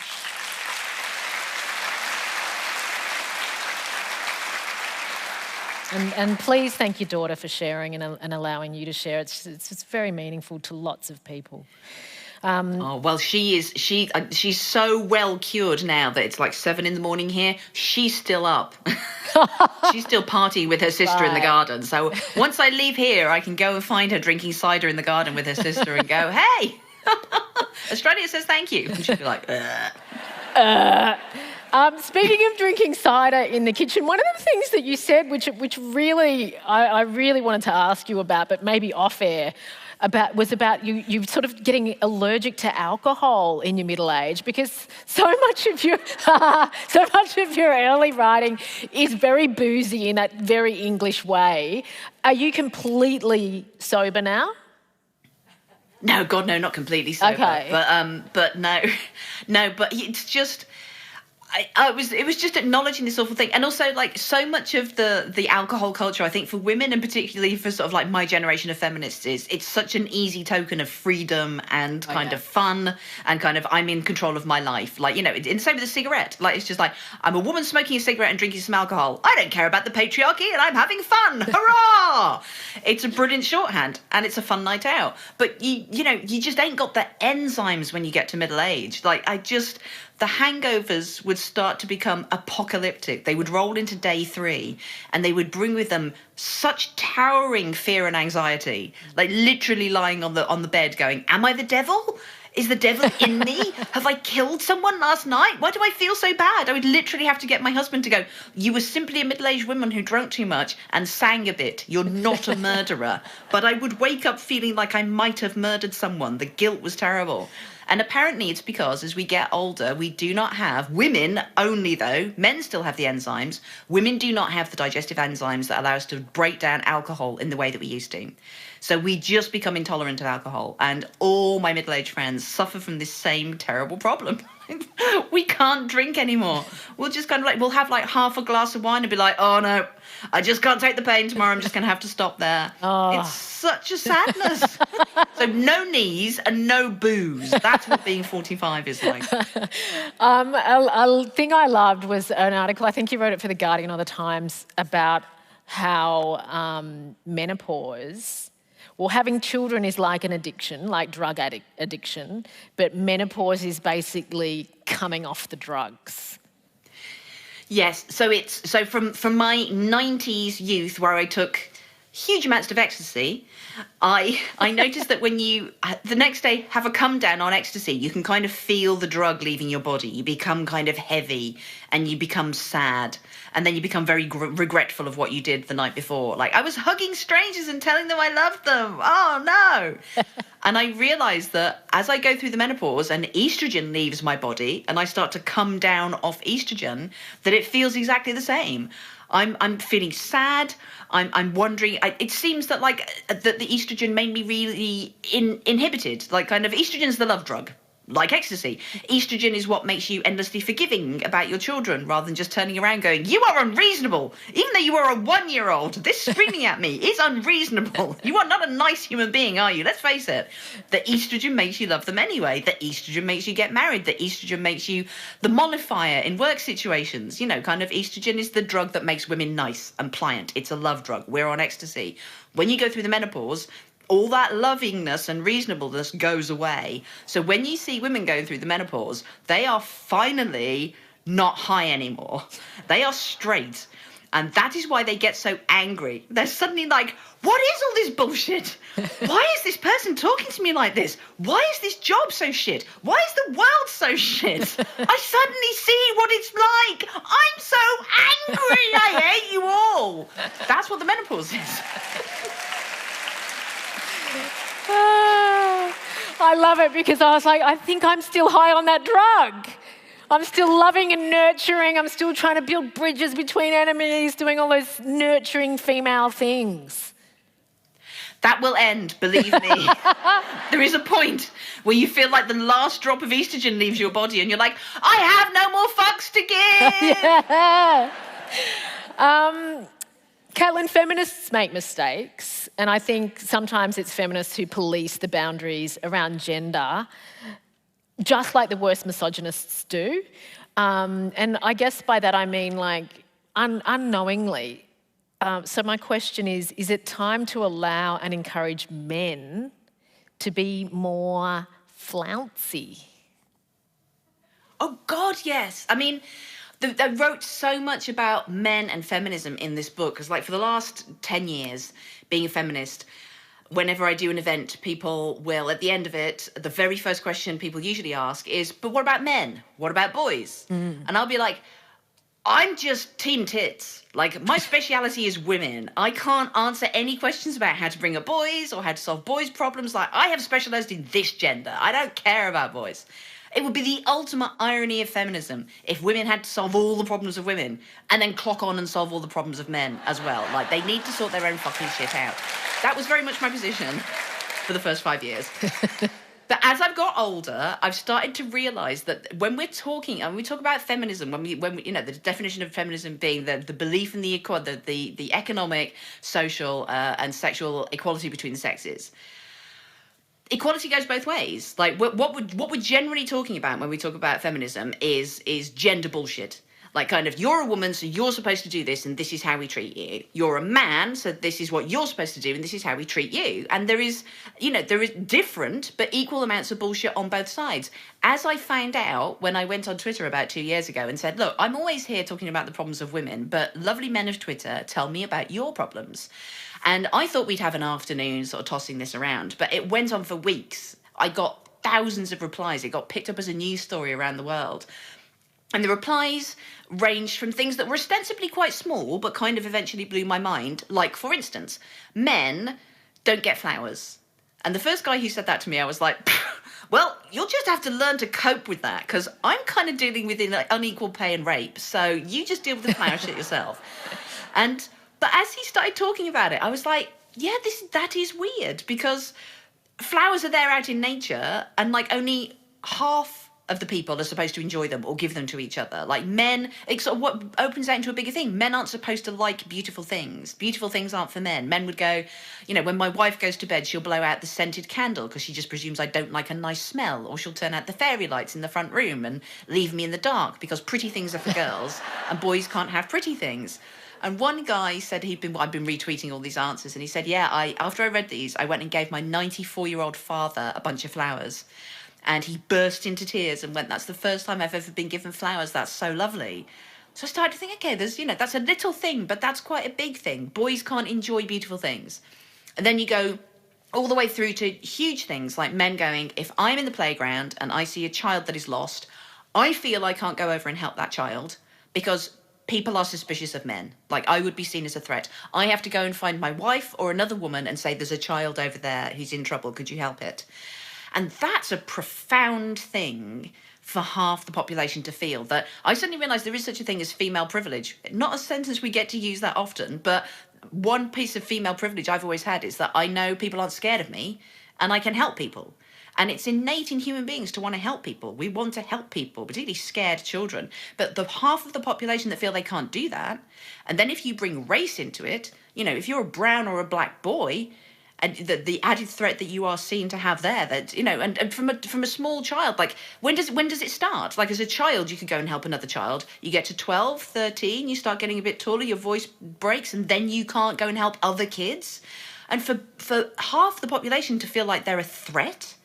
And please thank your daughter for sharing and allowing you to share. It's very meaningful to lots of people. Well, she's so well cured now that it's like 7 a.m. here. She's still up. She's still partying with her sister in the garden. So once I leave here, I can go and find her drinking cider in the garden with her sister and go, hey, Australia says thank you. And she'll be like, Speaking of drinking cider in the kitchen, one of the things that you said, which really I really wanted to ask you about, but maybe off air, was about you sort of getting allergic to alcohol in your middle age, because so much of your early writing is very boozy in that very English way. Are you completely sober now? No, God, no, not completely sober. Okay. But no, but it's just... It was just acknowledging this awful thing. And also, like, so much of the alcohol culture, I think, for women and particularly for sort of like my generation of feminists, it's such an easy token of freedom and kind of fun and kind of I'm in control of my life. Like, you know, it's the same with the cigarette. Like, it's just like, I'm a woman smoking a cigarette and drinking some alcohol. I don't care about the patriarchy and I'm having fun. Hurrah! It's a brilliant shorthand and it's a fun night out. But you know, you just ain't got the enzymes when you get to middle age. Like, the hangovers would start to become apocalyptic. They would roll into day 3 and they would bring with them such towering fear and anxiety, like literally lying on the bed going, am I the devil? Is the devil in me? Have I killed someone last night? Why do I feel so bad? I would literally have to get my husband to go, you were simply a middle-aged woman who drank too much and sang a bit. You're not a murderer. But I would wake up feeling like I might have murdered someone. The guilt was terrible. And apparently it's because as we get older, we do not have, women only though, men still have the enzymes, women do not have the digestive enzymes that allow us to break down alcohol in the way that we used to. So we just become intolerant of alcohol. And all my middle-aged friends suffer from this same terrible problem. We can't drink anymore. We'll just kind of like, we'll have like half a glass of wine and be like, oh no, I just can't take the pain tomorrow. I'm just going to have to stop there. Oh. It's such a sadness. So no knees and no booze. That's what being 45 is like. A thing I loved was an article, I think you wrote it for The Guardian or The Times, about how menopause... Well, having children is like an addiction, like drug addiction, but menopause is basically coming off the drugs. Yes, so from my 90s youth where I took huge amounts of ecstasy, I noticed that when you, the next day, have a come down on ecstasy, you can kind of feel the drug leaving your body. You become kind of heavy and you become sad. And then you become very regretful of what you did the night before. Like, I was hugging strangers and telling them I loved them. Oh, no. And I realised that as I go through the menopause and estrogen leaves my body and I start to come down off estrogen, that it feels exactly the same. I'm feeling sad. I'm wondering. It seems that that the estrogen made me really inhibited. Like, kind of, estrogen's the love drug. Like ecstasy. Estrogen is what makes you endlessly forgiving about your children rather than just turning around going, you are unreasonable. Even though you are a 1-year-old, this screaming at me is unreasonable. You are not a nice human being, are you? Let's face it. The estrogen makes you love them anyway. The estrogen makes you get married. The estrogen makes you the mollifier in work situations. You know, kind of estrogen is the drug that makes women nice and pliant. It's a love drug. We're on ecstasy. When you go through the menopause, all that lovingness and reasonableness goes away. So when you see women going through the menopause, they are finally not high anymore. They are straight. And that is why they get so angry. They're suddenly like, what is all this bullshit? Why is this person talking to me like this? Why is this job so shit? Why is the world so shit? I suddenly see what it's like. I'm so angry. I hate you all. That's what the menopause is. I love it because I was like, I think I'm still high on that drug. I'm still loving and nurturing. I'm still trying to build bridges between enemies, doing all those nurturing female things. That will end, believe me. There is a point where you feel like the last drop of estrogen leaves your body and you're like, I have no more fucks to give. Yeah. Caitlin, feminists make mistakes, and I think sometimes it's feminists who police the boundaries around gender. just like the worst misogynists do. And I guess by that I mean like unknowingly. So my question is it time to allow and encourage men to be more flouncy? Oh, God, yes. I mean, I wrote so much about men and feminism in this book because, like, for the last 10 years, being a feminist, whenever I do an event, people will, at the end of it, the very first question people usually ask is, but what about men? What about boys? And I'll be like, I'm just team tits. Like, my speciality is women. I can't answer any questions about how to bring up boys or how to solve boys' problems. Like, I have specialised in this gender. I don't care about boys. It would be the ultimate irony of feminism if women had to solve all the problems of women and then clock on and solve all the problems of men as well. Like, they need to sort their own fucking shit out. That was very much my position for the first 5 years. But as I've got older, I've started to realise that when we're talking, and we talk about feminism, when we you know, the definition of feminism being the belief in the economic, social, and sexual equality between the sexes, equality goes both ways. Like, what we're generally talking about when we talk about feminism is gender bullshit. Like, kind of, you're a woman, so you're supposed to do this, and this is how we treat you. You're a man, so this is what you're supposed to do, and this is how we treat you. And there is different but equal amounts of bullshit on both sides. As I found out when I went on Twitter about 2 years ago and said, look, I'm always here talking about the problems of women, but lovely men of Twitter, tell me about your problems. And I thought we'd have an afternoon sort of tossing this around, but it went on for weeks. I got thousands of replies. It got picked up as a news story around the world. And the replies ranged from things that were ostensibly quite small, but kind of eventually blew my mind. Like, for instance, men don't get flowers. And the first guy who said that to me, I was like, well, you'll just have to learn to cope with that, because I'm kind of dealing with unequal pay and rape, so you just deal with the flower shit yourself. But as he started talking about it, I was like, yeah, that is weird, because flowers are there out in nature, and like only half of the people are supposed to enjoy them or give them to each other. Like, men, it's sort of what opens out into a bigger thing. Men aren't supposed to like beautiful things. Beautiful things aren't for men. Men would go, you know, when my wife goes to bed, she'll blow out the scented candle because she just presumes I don't like a nice smell, or she'll turn out the fairy lights in the front room and leave me in the dark because pretty things are for girls and boys can't have pretty things. And one guy said I've been retweeting all these answers, and he said, yeah, after I read these, I went and gave my 94-year-old father a bunch of flowers. And he burst into tears and went, that's the first time I've ever been given flowers. That's so lovely. So I started to think, okay, that's a little thing, but that's quite a big thing. Boys can't enjoy beautiful things. And then you go all the way through to huge things like men going, if I'm in the playground and I see a child that is lost, I feel I can't go over and help that child because people are suspicious of men. Like, I would be seen as a threat. I have to go and find my wife or another woman and say, there's a child over there who's in trouble. Could you help it? And that's a profound thing for half the population to feel. That I suddenly realised there is such a thing as female privilege. Not a sentence we get to use that often, but one piece of female privilege I've always had is that I know people aren't scared of me and I can help people. And it's innate in human beings to want to help people. We want to help people, particularly scared children. But the half of the population that feel they can't do that, and then if you bring race into it, you know, if you're a brown or a black boy, and the added threat that you are seen to have there, that, you know, and from a small child, like, when does it start? Like, as a child, you could go and help another child. You get to 12, 13, you start getting a bit taller, your voice breaks, and then you can't go and help other kids. And for half the population to feel like they're a threat,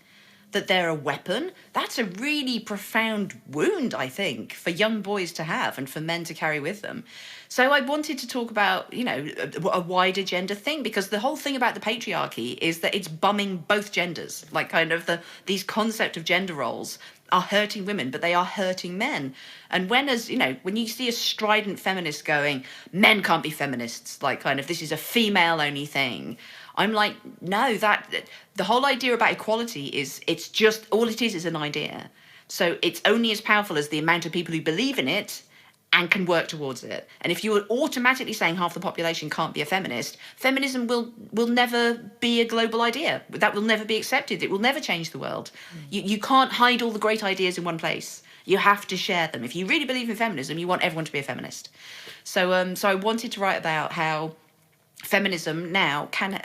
that they're a weapon, that's a really profound wound, I think, for young boys to have and for men to carry with them. So I wanted to talk about, you know, a wider gender thing, because the whole thing about the patriarchy is that it's bumming both genders. Like, kind of these concept of gender roles are hurting women, but they are hurting men. And when you see a strident feminist going, men can't be feminists, like, kind of, this is a female-only thing, I'm like, no, that the whole idea about equality is, it's just, all it is an idea. So it's only as powerful as the amount of people who believe in it and can work towards it. And if you're automatically saying half the population can't be a feminist, feminism will never be a global idea. That will never be accepted. It will never change the world. You can't hide all the great ideas in one place. You have to share them. If you really believe in feminism, you want everyone to be a feminist. So I wanted to write about how feminism now can,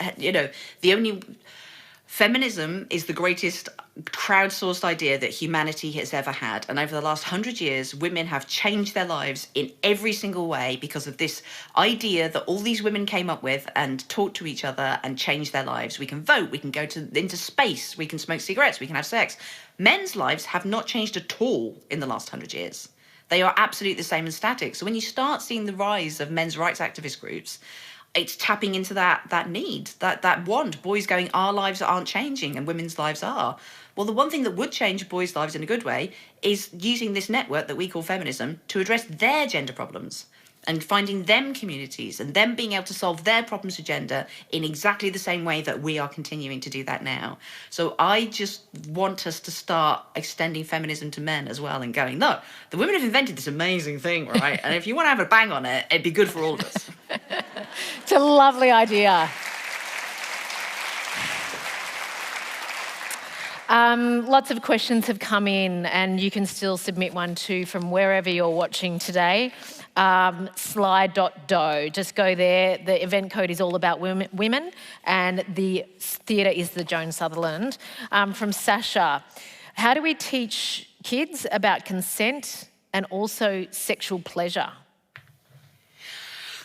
feminism is the greatest crowdsourced idea that humanity has ever had. And over the last 100 years, women have changed their lives in every single way because of this idea that all these women came up with and talked to each other and changed their lives. We can vote, we can go into space, we can smoke cigarettes, we can have sex. Men's lives have not changed at all in the last 100 years. They are absolutely the same and static. So when you start seeing the rise of men's rights activist groups, it's tapping into that need, that want. Boys going, our lives aren't changing and women's lives are. Well, the one thing that would change boys' lives in a good way is using this network that we call feminism to address their gender problems and finding them communities and them being able to solve their problems with gender in exactly the same way that we are continuing to do that now. So I just want us to start extending feminism to men as well and going, no, the women have invented this amazing thing, right? And if you want to have a bang on it, it'd be good for all of us. It's a lovely idea. Lots of questions have come in, and you can still submit one too from wherever you're watching today. Slide.do. Just go there. The event code is all about women, and the theatre is the Joan Sutherland. From Sasha, how do we teach kids about consent and also sexual pleasure?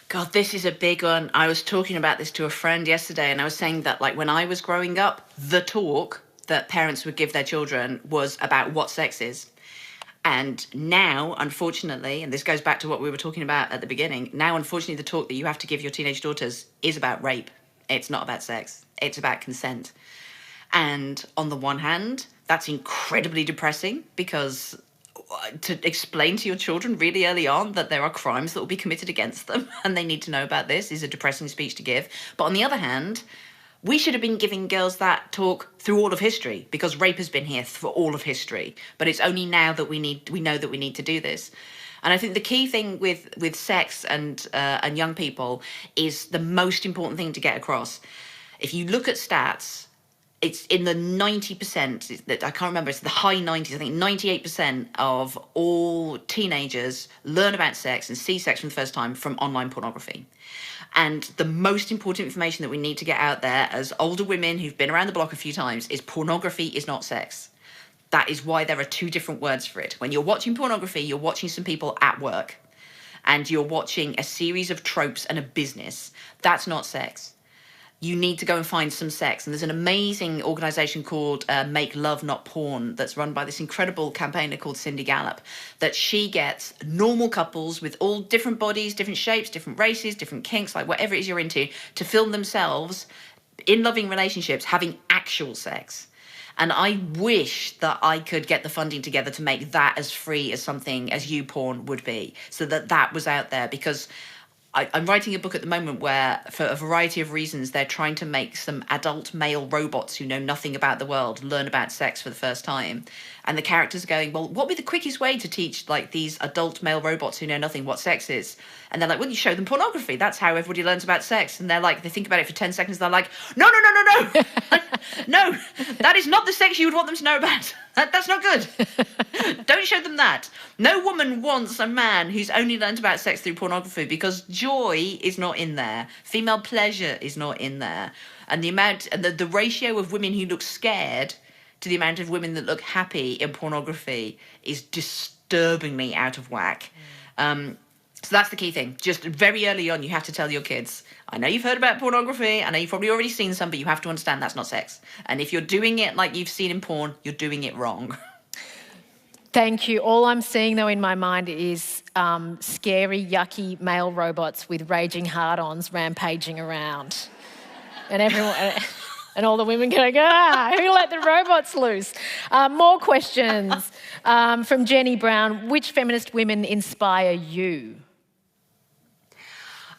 God, this is a big one. I was talking about this to a friend yesterday, and I was saying that, like, when I was growing up, the talk that parents would give their children was about what sex is. And now, unfortunately, and this goes back to what we were talking about at the beginning, now, unfortunately, the talk that you have to give your teenage daughters is about rape. It's not about sex. It's about consent. And on the one hand, that's incredibly depressing because to explain to your children really early on that there are crimes that will be committed against them and they need to know about this is a depressing speech to give. But on the other hand, we should have been giving girls that talk through all of history because rape has been here for all of history. But it's only now that we know that we need to do this. And I think the key thing with sex and young people is the most important thing to get across. If you look at stats, it's in the 90%, I can't remember, it's the high 90s, I think 98% of all teenagers learn about sex and see sex for the first time from online pornography. And the most important information that we need to get out there as older women who've been around the block a few times is pornography is not sex. That is why there are two different words for it. When you're watching pornography, you're watching some people at work and you're watching a series of tropes and a business. That's not sex. You need to go and find some sex. And there's an amazing organisation called Make Love Not Porn that's run by this incredible campaigner called Cindy Gallop, that she gets normal couples with all different bodies, different shapes, different races, different kinks, like whatever it is you're into, to film themselves in loving relationships having actual sex. And I wish that I could get the funding together to make that as free as something as YouPorn would be, so that was out there, because I'm writing a book at the moment where, for a variety of reasons, they're trying to make some adult male robots who know nothing about the world learn about sex for the first time. And the characters are going, well, what would be the quickest way to teach, like, these adult male robots who know nothing what sex is? And they're like, well, you show them pornography. That's how everybody learns about sex. And they're like, they think about it for 10 seconds. They're like, no. No, that is not the sex you would want them to know about. That's not good. Don't show them that. No woman wants a man who's only learned about sex through pornography, because joy is not in there. Female pleasure is not in there. And the ratio of women who look scared to the amount of women that look happy in pornography is disturbingly out of whack. So that's the key thing. Just very early on, you have to tell your kids, I know you've heard about pornography, I know you've probably already seen some, but you have to understand that's not sex. And if you're doing it like you've seen in porn, you're doing it wrong. Thank you. All I'm seeing, though, in my mind is scary, yucky male robots with raging hard-ons rampaging around. And everyone... And all the women going, who let the robots loose? More questions from Jenny Brown. Which feminist women inspire you?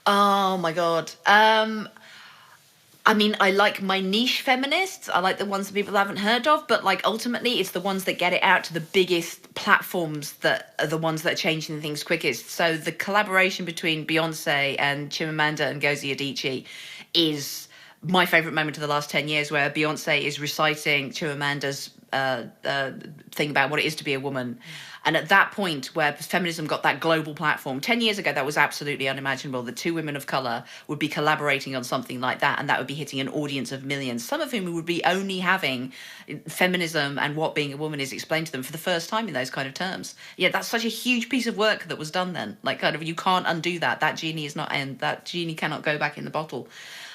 Oh, my God. I mean, I like my niche feminists. I like the ones that people haven't heard of. But, like, ultimately, it's the ones that get it out to the biggest platforms that are the ones that are changing things quickest. So the collaboration between Beyonce and Chimamanda Ngozi Adichie is my favourite moment of the last 10 years, where Beyonce is reciting Chimamanda's thing about what it is to be a woman. And at that point where feminism got that global platform, 10 years ago, that was absolutely unimaginable that two women of colour would be collaborating on something like that, and that would be hitting an audience of millions, some of whom would be only having feminism and what being a woman is explained to them for the first time in those kind of terms. Yeah, that's such a huge piece of work that was done then. Like, kind of, you can't undo that. That genie is not, and that genie cannot go back in the bottle.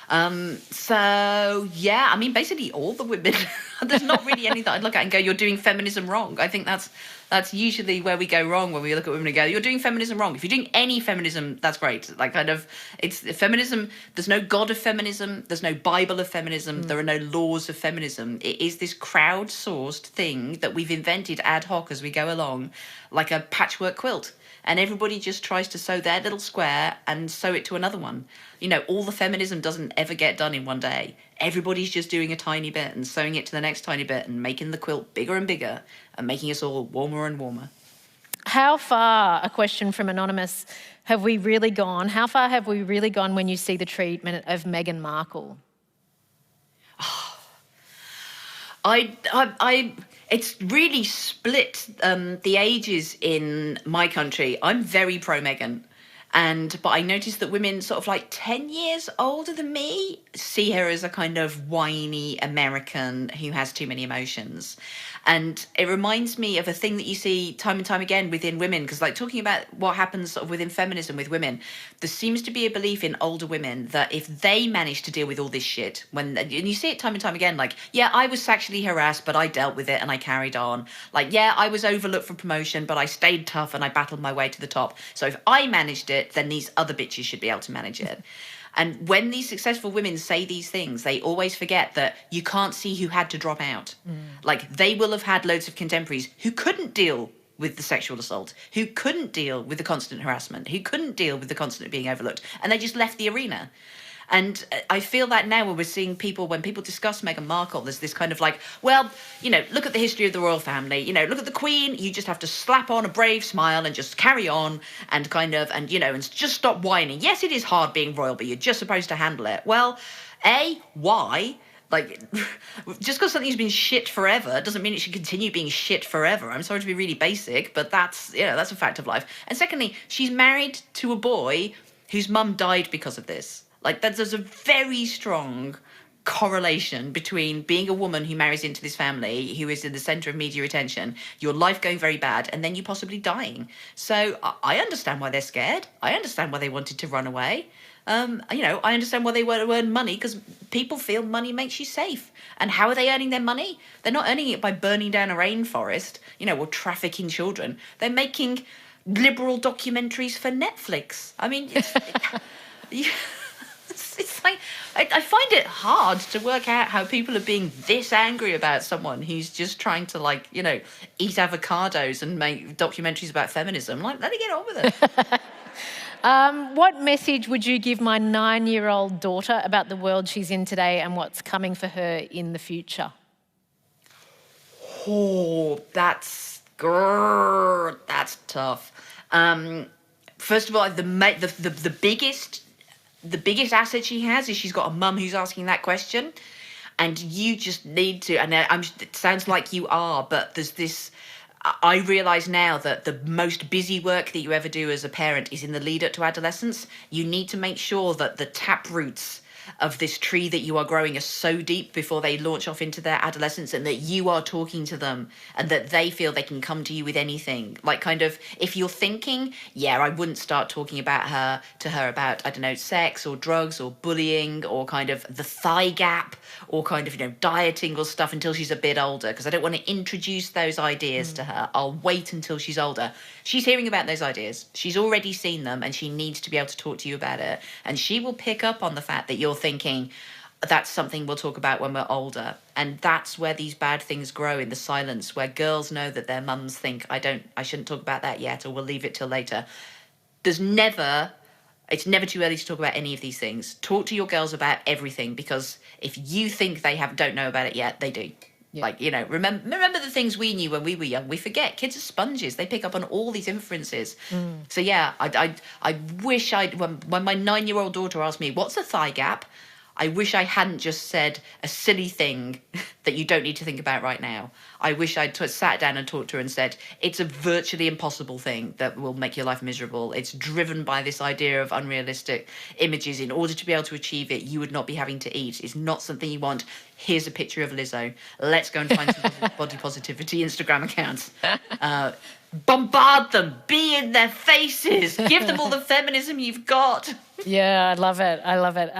So yeah, I mean, basically all the women, there's not really anything I'd look at and go, you're doing feminism wrong. I think that's usually where we go wrong when we look at women and go, you're doing feminism wrong. If you're doing any feminism, that's great. Like, kind of, it's feminism. There's no God of feminism. There's no Bible of feminism. There are no laws of feminism. It is this crowdsourced thing that we've invented ad hoc as we go along, like a patchwork quilt. And everybody just tries to sew their little square and sew it to another one. You know, all the feminism doesn't ever get done in one day. Everybody's just doing a tiny bit and sewing it to the next tiny bit and making the quilt bigger and bigger and making us all warmer and warmer. How far, a question from Anonymous, have we really gone? How far have we really gone when you see the treatment of Meghan Markle? It's really split the ages in my country. I'm very pro Meghan, but I noticed that women sort of like 10 years older than me see her as a kind of whiny American who has too many emotions. And it reminds me of a thing that you see time and time again within women, because like talking about what happens sort of within feminism with women, there seems to be a belief in older women that if they manage to deal with all this shit, and you see it time and time again, like, yeah, I was sexually harassed, but I dealt with it and I carried on. Like, yeah, I was overlooked for promotion, but I stayed tough and I battled my way to the top. So if I managed it, then these other bitches should be able to manage it. And when these successful women say these things, they always forget that you can't see who had to drop out. Like, they will have had loads of contemporaries who couldn't deal with the sexual assault, who couldn't deal with the constant harassment, who couldn't deal with the constant being overlooked, and they just left the arena. And I feel that now when we're seeing people, when people discuss Meghan Markle, there's this kind of like, well, you know, look at the history of the royal family, you know, look at the Queen, you just have to slap on a brave smile and just carry on and kind of, and, you know, and just stop whining. Yes, it is hard being royal, but you're just supposed to handle it. Well, why? Like, just because something's been shit forever doesn't mean it should continue being shit forever. I'm sorry to be really basic, but that's, you know, that's a fact of life. And secondly, she's married to a boy whose mum died because of this. Like, there's a very strong correlation between being a woman who marries into this family, who is in the centre of media attention, your life going very bad, and then you possibly dying. So I understand why they're scared. I understand why they wanted to run away. You know, I understand why they want to earn money, because people feel money makes you safe. And how are they earning their money? They're not earning it by burning down a rainforest, you know, or trafficking children. They're making liberal documentaries for Netflix. I mean, it's like, I find it hard to work out how people are being this angry about someone who's just trying to, like, you know, eat avocados and make documentaries about feminism. Like, let her get on with it. What message would you give my 9-year-old daughter about the world she's in today and what's coming for her in the future? Oh, that's tough. First of all, the biggest asset she has is she's got a mum who's asking that question, and you just need to. And it sounds like you are, but there's this. I realise now that the most busy work that you ever do as a parent is in the lead up to adolescence. You need to make sure that the tap roots of this tree that you are growing are so deep before they launch off into their adolescence, and that you are talking to them and that they feel they can come to you with anything. Like, kind of, if you're thinking, yeah, I wouldn't start talking about to her about, I don't know, sex or drugs or bullying or kind of the thigh gap or kind of, you know, dieting or stuff until she's a bit older, because I don't want to introduce those ideas to her. I'll wait until she's older. She's hearing about those ideas. She's already seen them, and she needs to be able to talk to you about it. And she will pick up on the fact that you're thinking, that's something we'll talk about when we're older. And that's where these bad things grow, in the silence, where girls know that their mums think, I shouldn't talk about that yet, or we'll leave it till later. It's never too early to talk about any of these things. Talk to your girls about everything, because if you think they don't know about it yet, they do. Yeah. Like, you know, remember the things we knew when we were young. We forget. Kids are sponges. They pick up on all these inferences. So yeah, I wish when my 9-year-old daughter asked me, what's a thigh gap? I wish I hadn't just said a silly thing that you don't need to think about right now. I wish I'd sat down and talked to her and said, it's a virtually impossible thing that will make your life miserable. It's driven by this idea of unrealistic images. In order to be able to achieve it, you would not be having to eat. It's not something you want. Here's a picture of Lizzo. Let's go and find some body positivity Instagram accounts. Bombard them. Be in their faces. Give them all the feminism you've got. Yeah, I love it. I love it.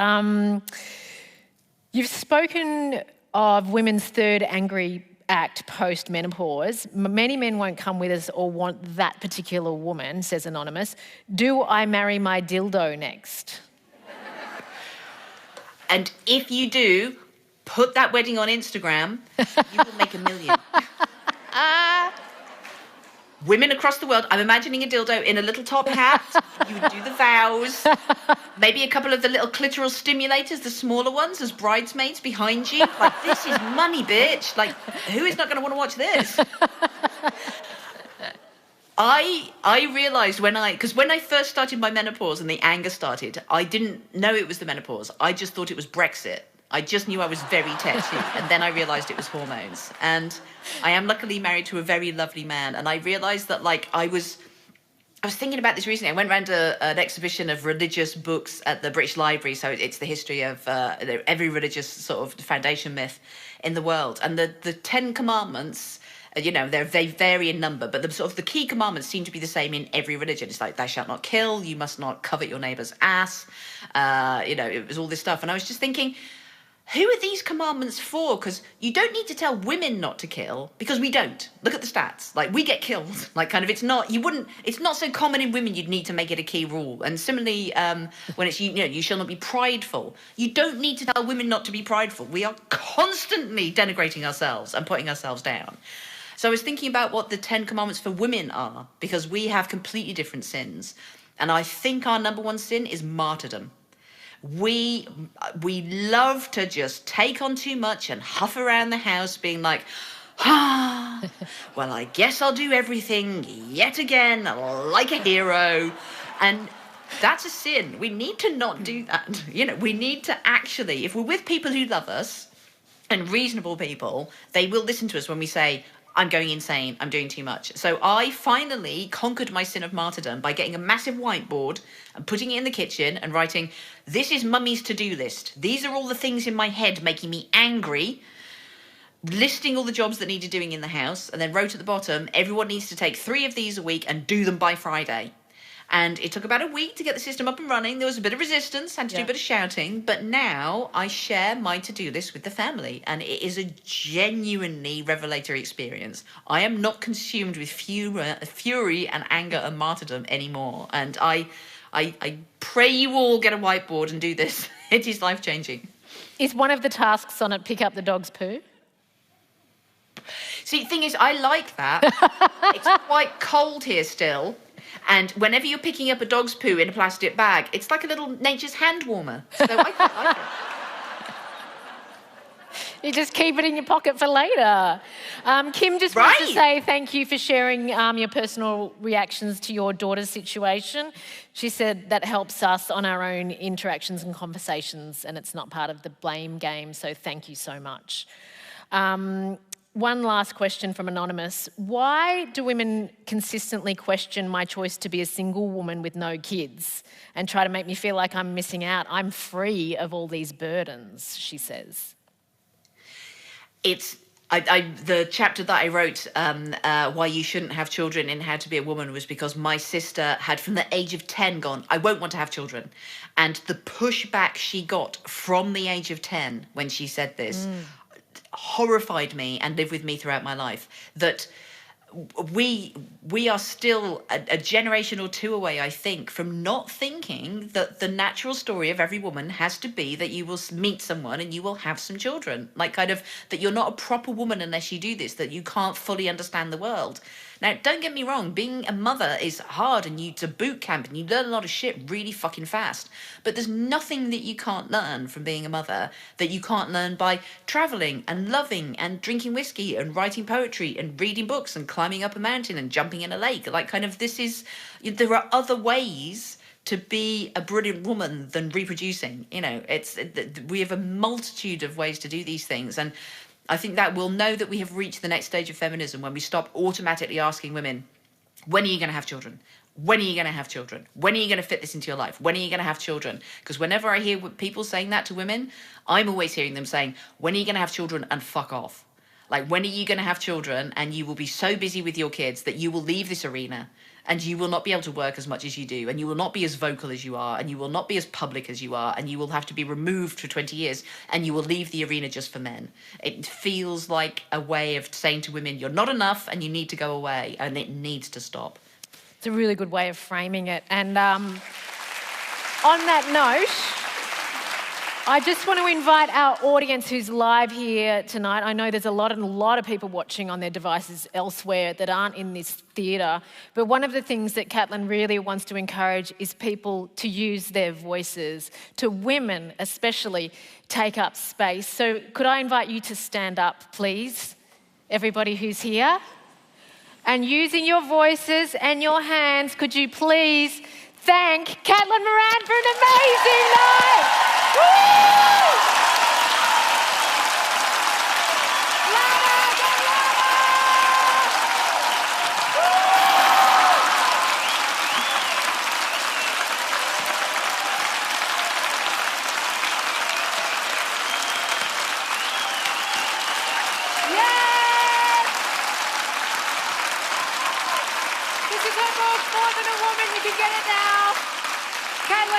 You've spoken of women's third angry act post-menopause. Many men won't come with us or want that particular woman, says Anonymous. Do I marry my dildo next? And if you do, put that wedding on Instagram. You will make $1 million. Women across the world, I'm imagining a dildo in a little top hat. You would do the vows. Maybe a couple of the little clitoral stimulators, the smaller ones, as bridesmaids behind you. Like, this is money, bitch. Like, who is not going to want to watch this? I realised when I first started my menopause and the anger started, I didn't know it was the menopause. I just thought it was Brexit. I just knew I was very tetchy, and then I realised it was hormones. And I am luckily married to a very lovely man, and I realised that, like, I was thinking about this recently. I went around an exhibition of religious books at the British Library, so it's the history of every religious sort of foundation myth in the world. And the 10 Commandments, you know, they vary in number, but the key commandments seem to be the same in every religion. It's like, thou shalt not kill, you must not covet your neighbour's ass, you know, it was all this stuff. And I was just thinking, who are these commandments for? Because you don't need to tell women not to kill, because we don't. Look at the stats. Like, we get killed. Like, kind of, it's not so common in women you'd need to make it a key rule. And similarly, when it's, you know, you shall not be prideful. You don't need to tell women not to be prideful. We are constantly denigrating ourselves and putting ourselves down. So I was thinking about what the 10 commandments for women are, because we have completely different sins. And I think our number one sin is martyrdom. We love to just take on too much and huff around the house being like, well, I guess I'll do everything yet again like a hero. And that's a sin. We need to not do that. You know, we need to actually, if we're with people who love us and reasonable people, they will listen to us when we say, I'm going insane, I'm doing too much. So I finally conquered my sin of martyrdom by getting a massive whiteboard and putting it in the kitchen and writing, this is mummy's to-do list. These are all the things in my head making me angry, listing all the jobs that needed doing in the house, and then wrote at the bottom, everyone needs to take 3 of these a week and do them by Friday. And it took about a week to get the system up and running. There was a bit of resistance, had to do a bit of shouting. But now I share my to-do list with the family. And it is a genuinely revelatory experience. I am not consumed with fury and anger and martyrdom anymore. And I pray you all get a whiteboard and do this. It is life-changing. Is one of the tasks on it pick up the dog's poo? See, the thing is, I like that. It's quite cold here still. And whenever you're picking up a dog's poo in a plastic bag, it's like a little nature's hand warmer. So I quite like it. You just keep it in your pocket for later. Kim just wants to say thank you for sharing your personal reactions to your daughter's situation. She said that helps us on our own interactions and conversations, and it's not part of the blame game, so thank you so much. One last question from Anonymous. Why do women consistently question my choice to be a single woman with no kids and try to make me feel like I'm missing out? I'm free of all these burdens, she says. It's the chapter that I wrote, why you shouldn't have children in How to Be a Woman, was because my sister had from the age of 10 gone, I won't want to have children. And the pushback she got from the age of 10 when she said this horrified me and lived with me throughout my life. That we are still a generation or two away, I think, from not thinking that the natural story of every woman has to be that you will meet someone and you will have some children. Like, kind of, that you're not a proper woman unless you do this, that you can't fully understand the world. Now, don't get me wrong, being a mother is hard and it's a boot camp and you learn a lot of shit really fucking fast. But there's nothing that you can't learn from being a mother that you can't learn by travelling and loving and drinking whiskey and writing poetry and reading books and climbing up a mountain and jumping in a lake. Like, kind of, there are other ways to be a brilliant woman than reproducing. You know, we have a multitude of ways to do these things. And I think that we'll know that we have reached the next stage of feminism when we stop automatically asking women, when are you going to have children? When are you going to have children? When are you going to fit this into your life? When are you going to have children? Because whenever I hear people saying that to women, I'm always hearing them saying, when are you going to have children and fuck off? Like, when are you going to have children and you will be so busy with your kids that you will leave this arena and you will not be able to work as much as you do, and you will not be as vocal as you are, and you will not be as public as you are, and you will have to be removed for 20 years, and you will leave the arena just for men. It feels like a way of saying to women, you're not enough and you need to go away, and it needs to stop. It's a really good way of framing it. And on that note, I just want to invite our audience who's live here tonight. I know there's a lot of people watching on their devices elsewhere that aren't in this theatre. But one of the things that Caitlin really wants to encourage is people to use their voices, to women especially, take up space. So could I invite you to stand up, please, everybody who's here? And using your voices and your hands, could you please thank Caitlin Moran for an amazing night? Woo!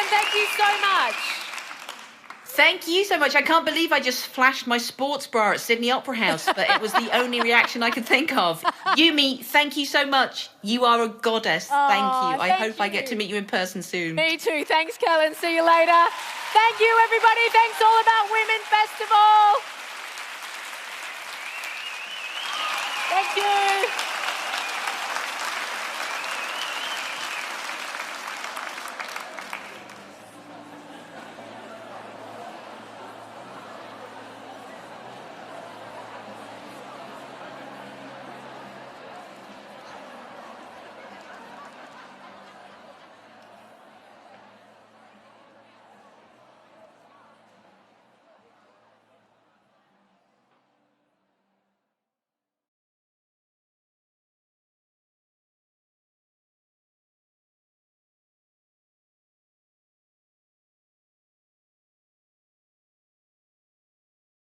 Thank you so much. Thank you so much. I can't believe I just flashed my sports bra at Sydney Opera House, but it was the only reaction I could think of. Yumi, thank you so much. You are a goddess. Thank you. I hope I get to meet you in person soon. Me too. Thanks, Caitlin. See you later. Thank you, everybody. Thanks All About Women Festival. Thank you.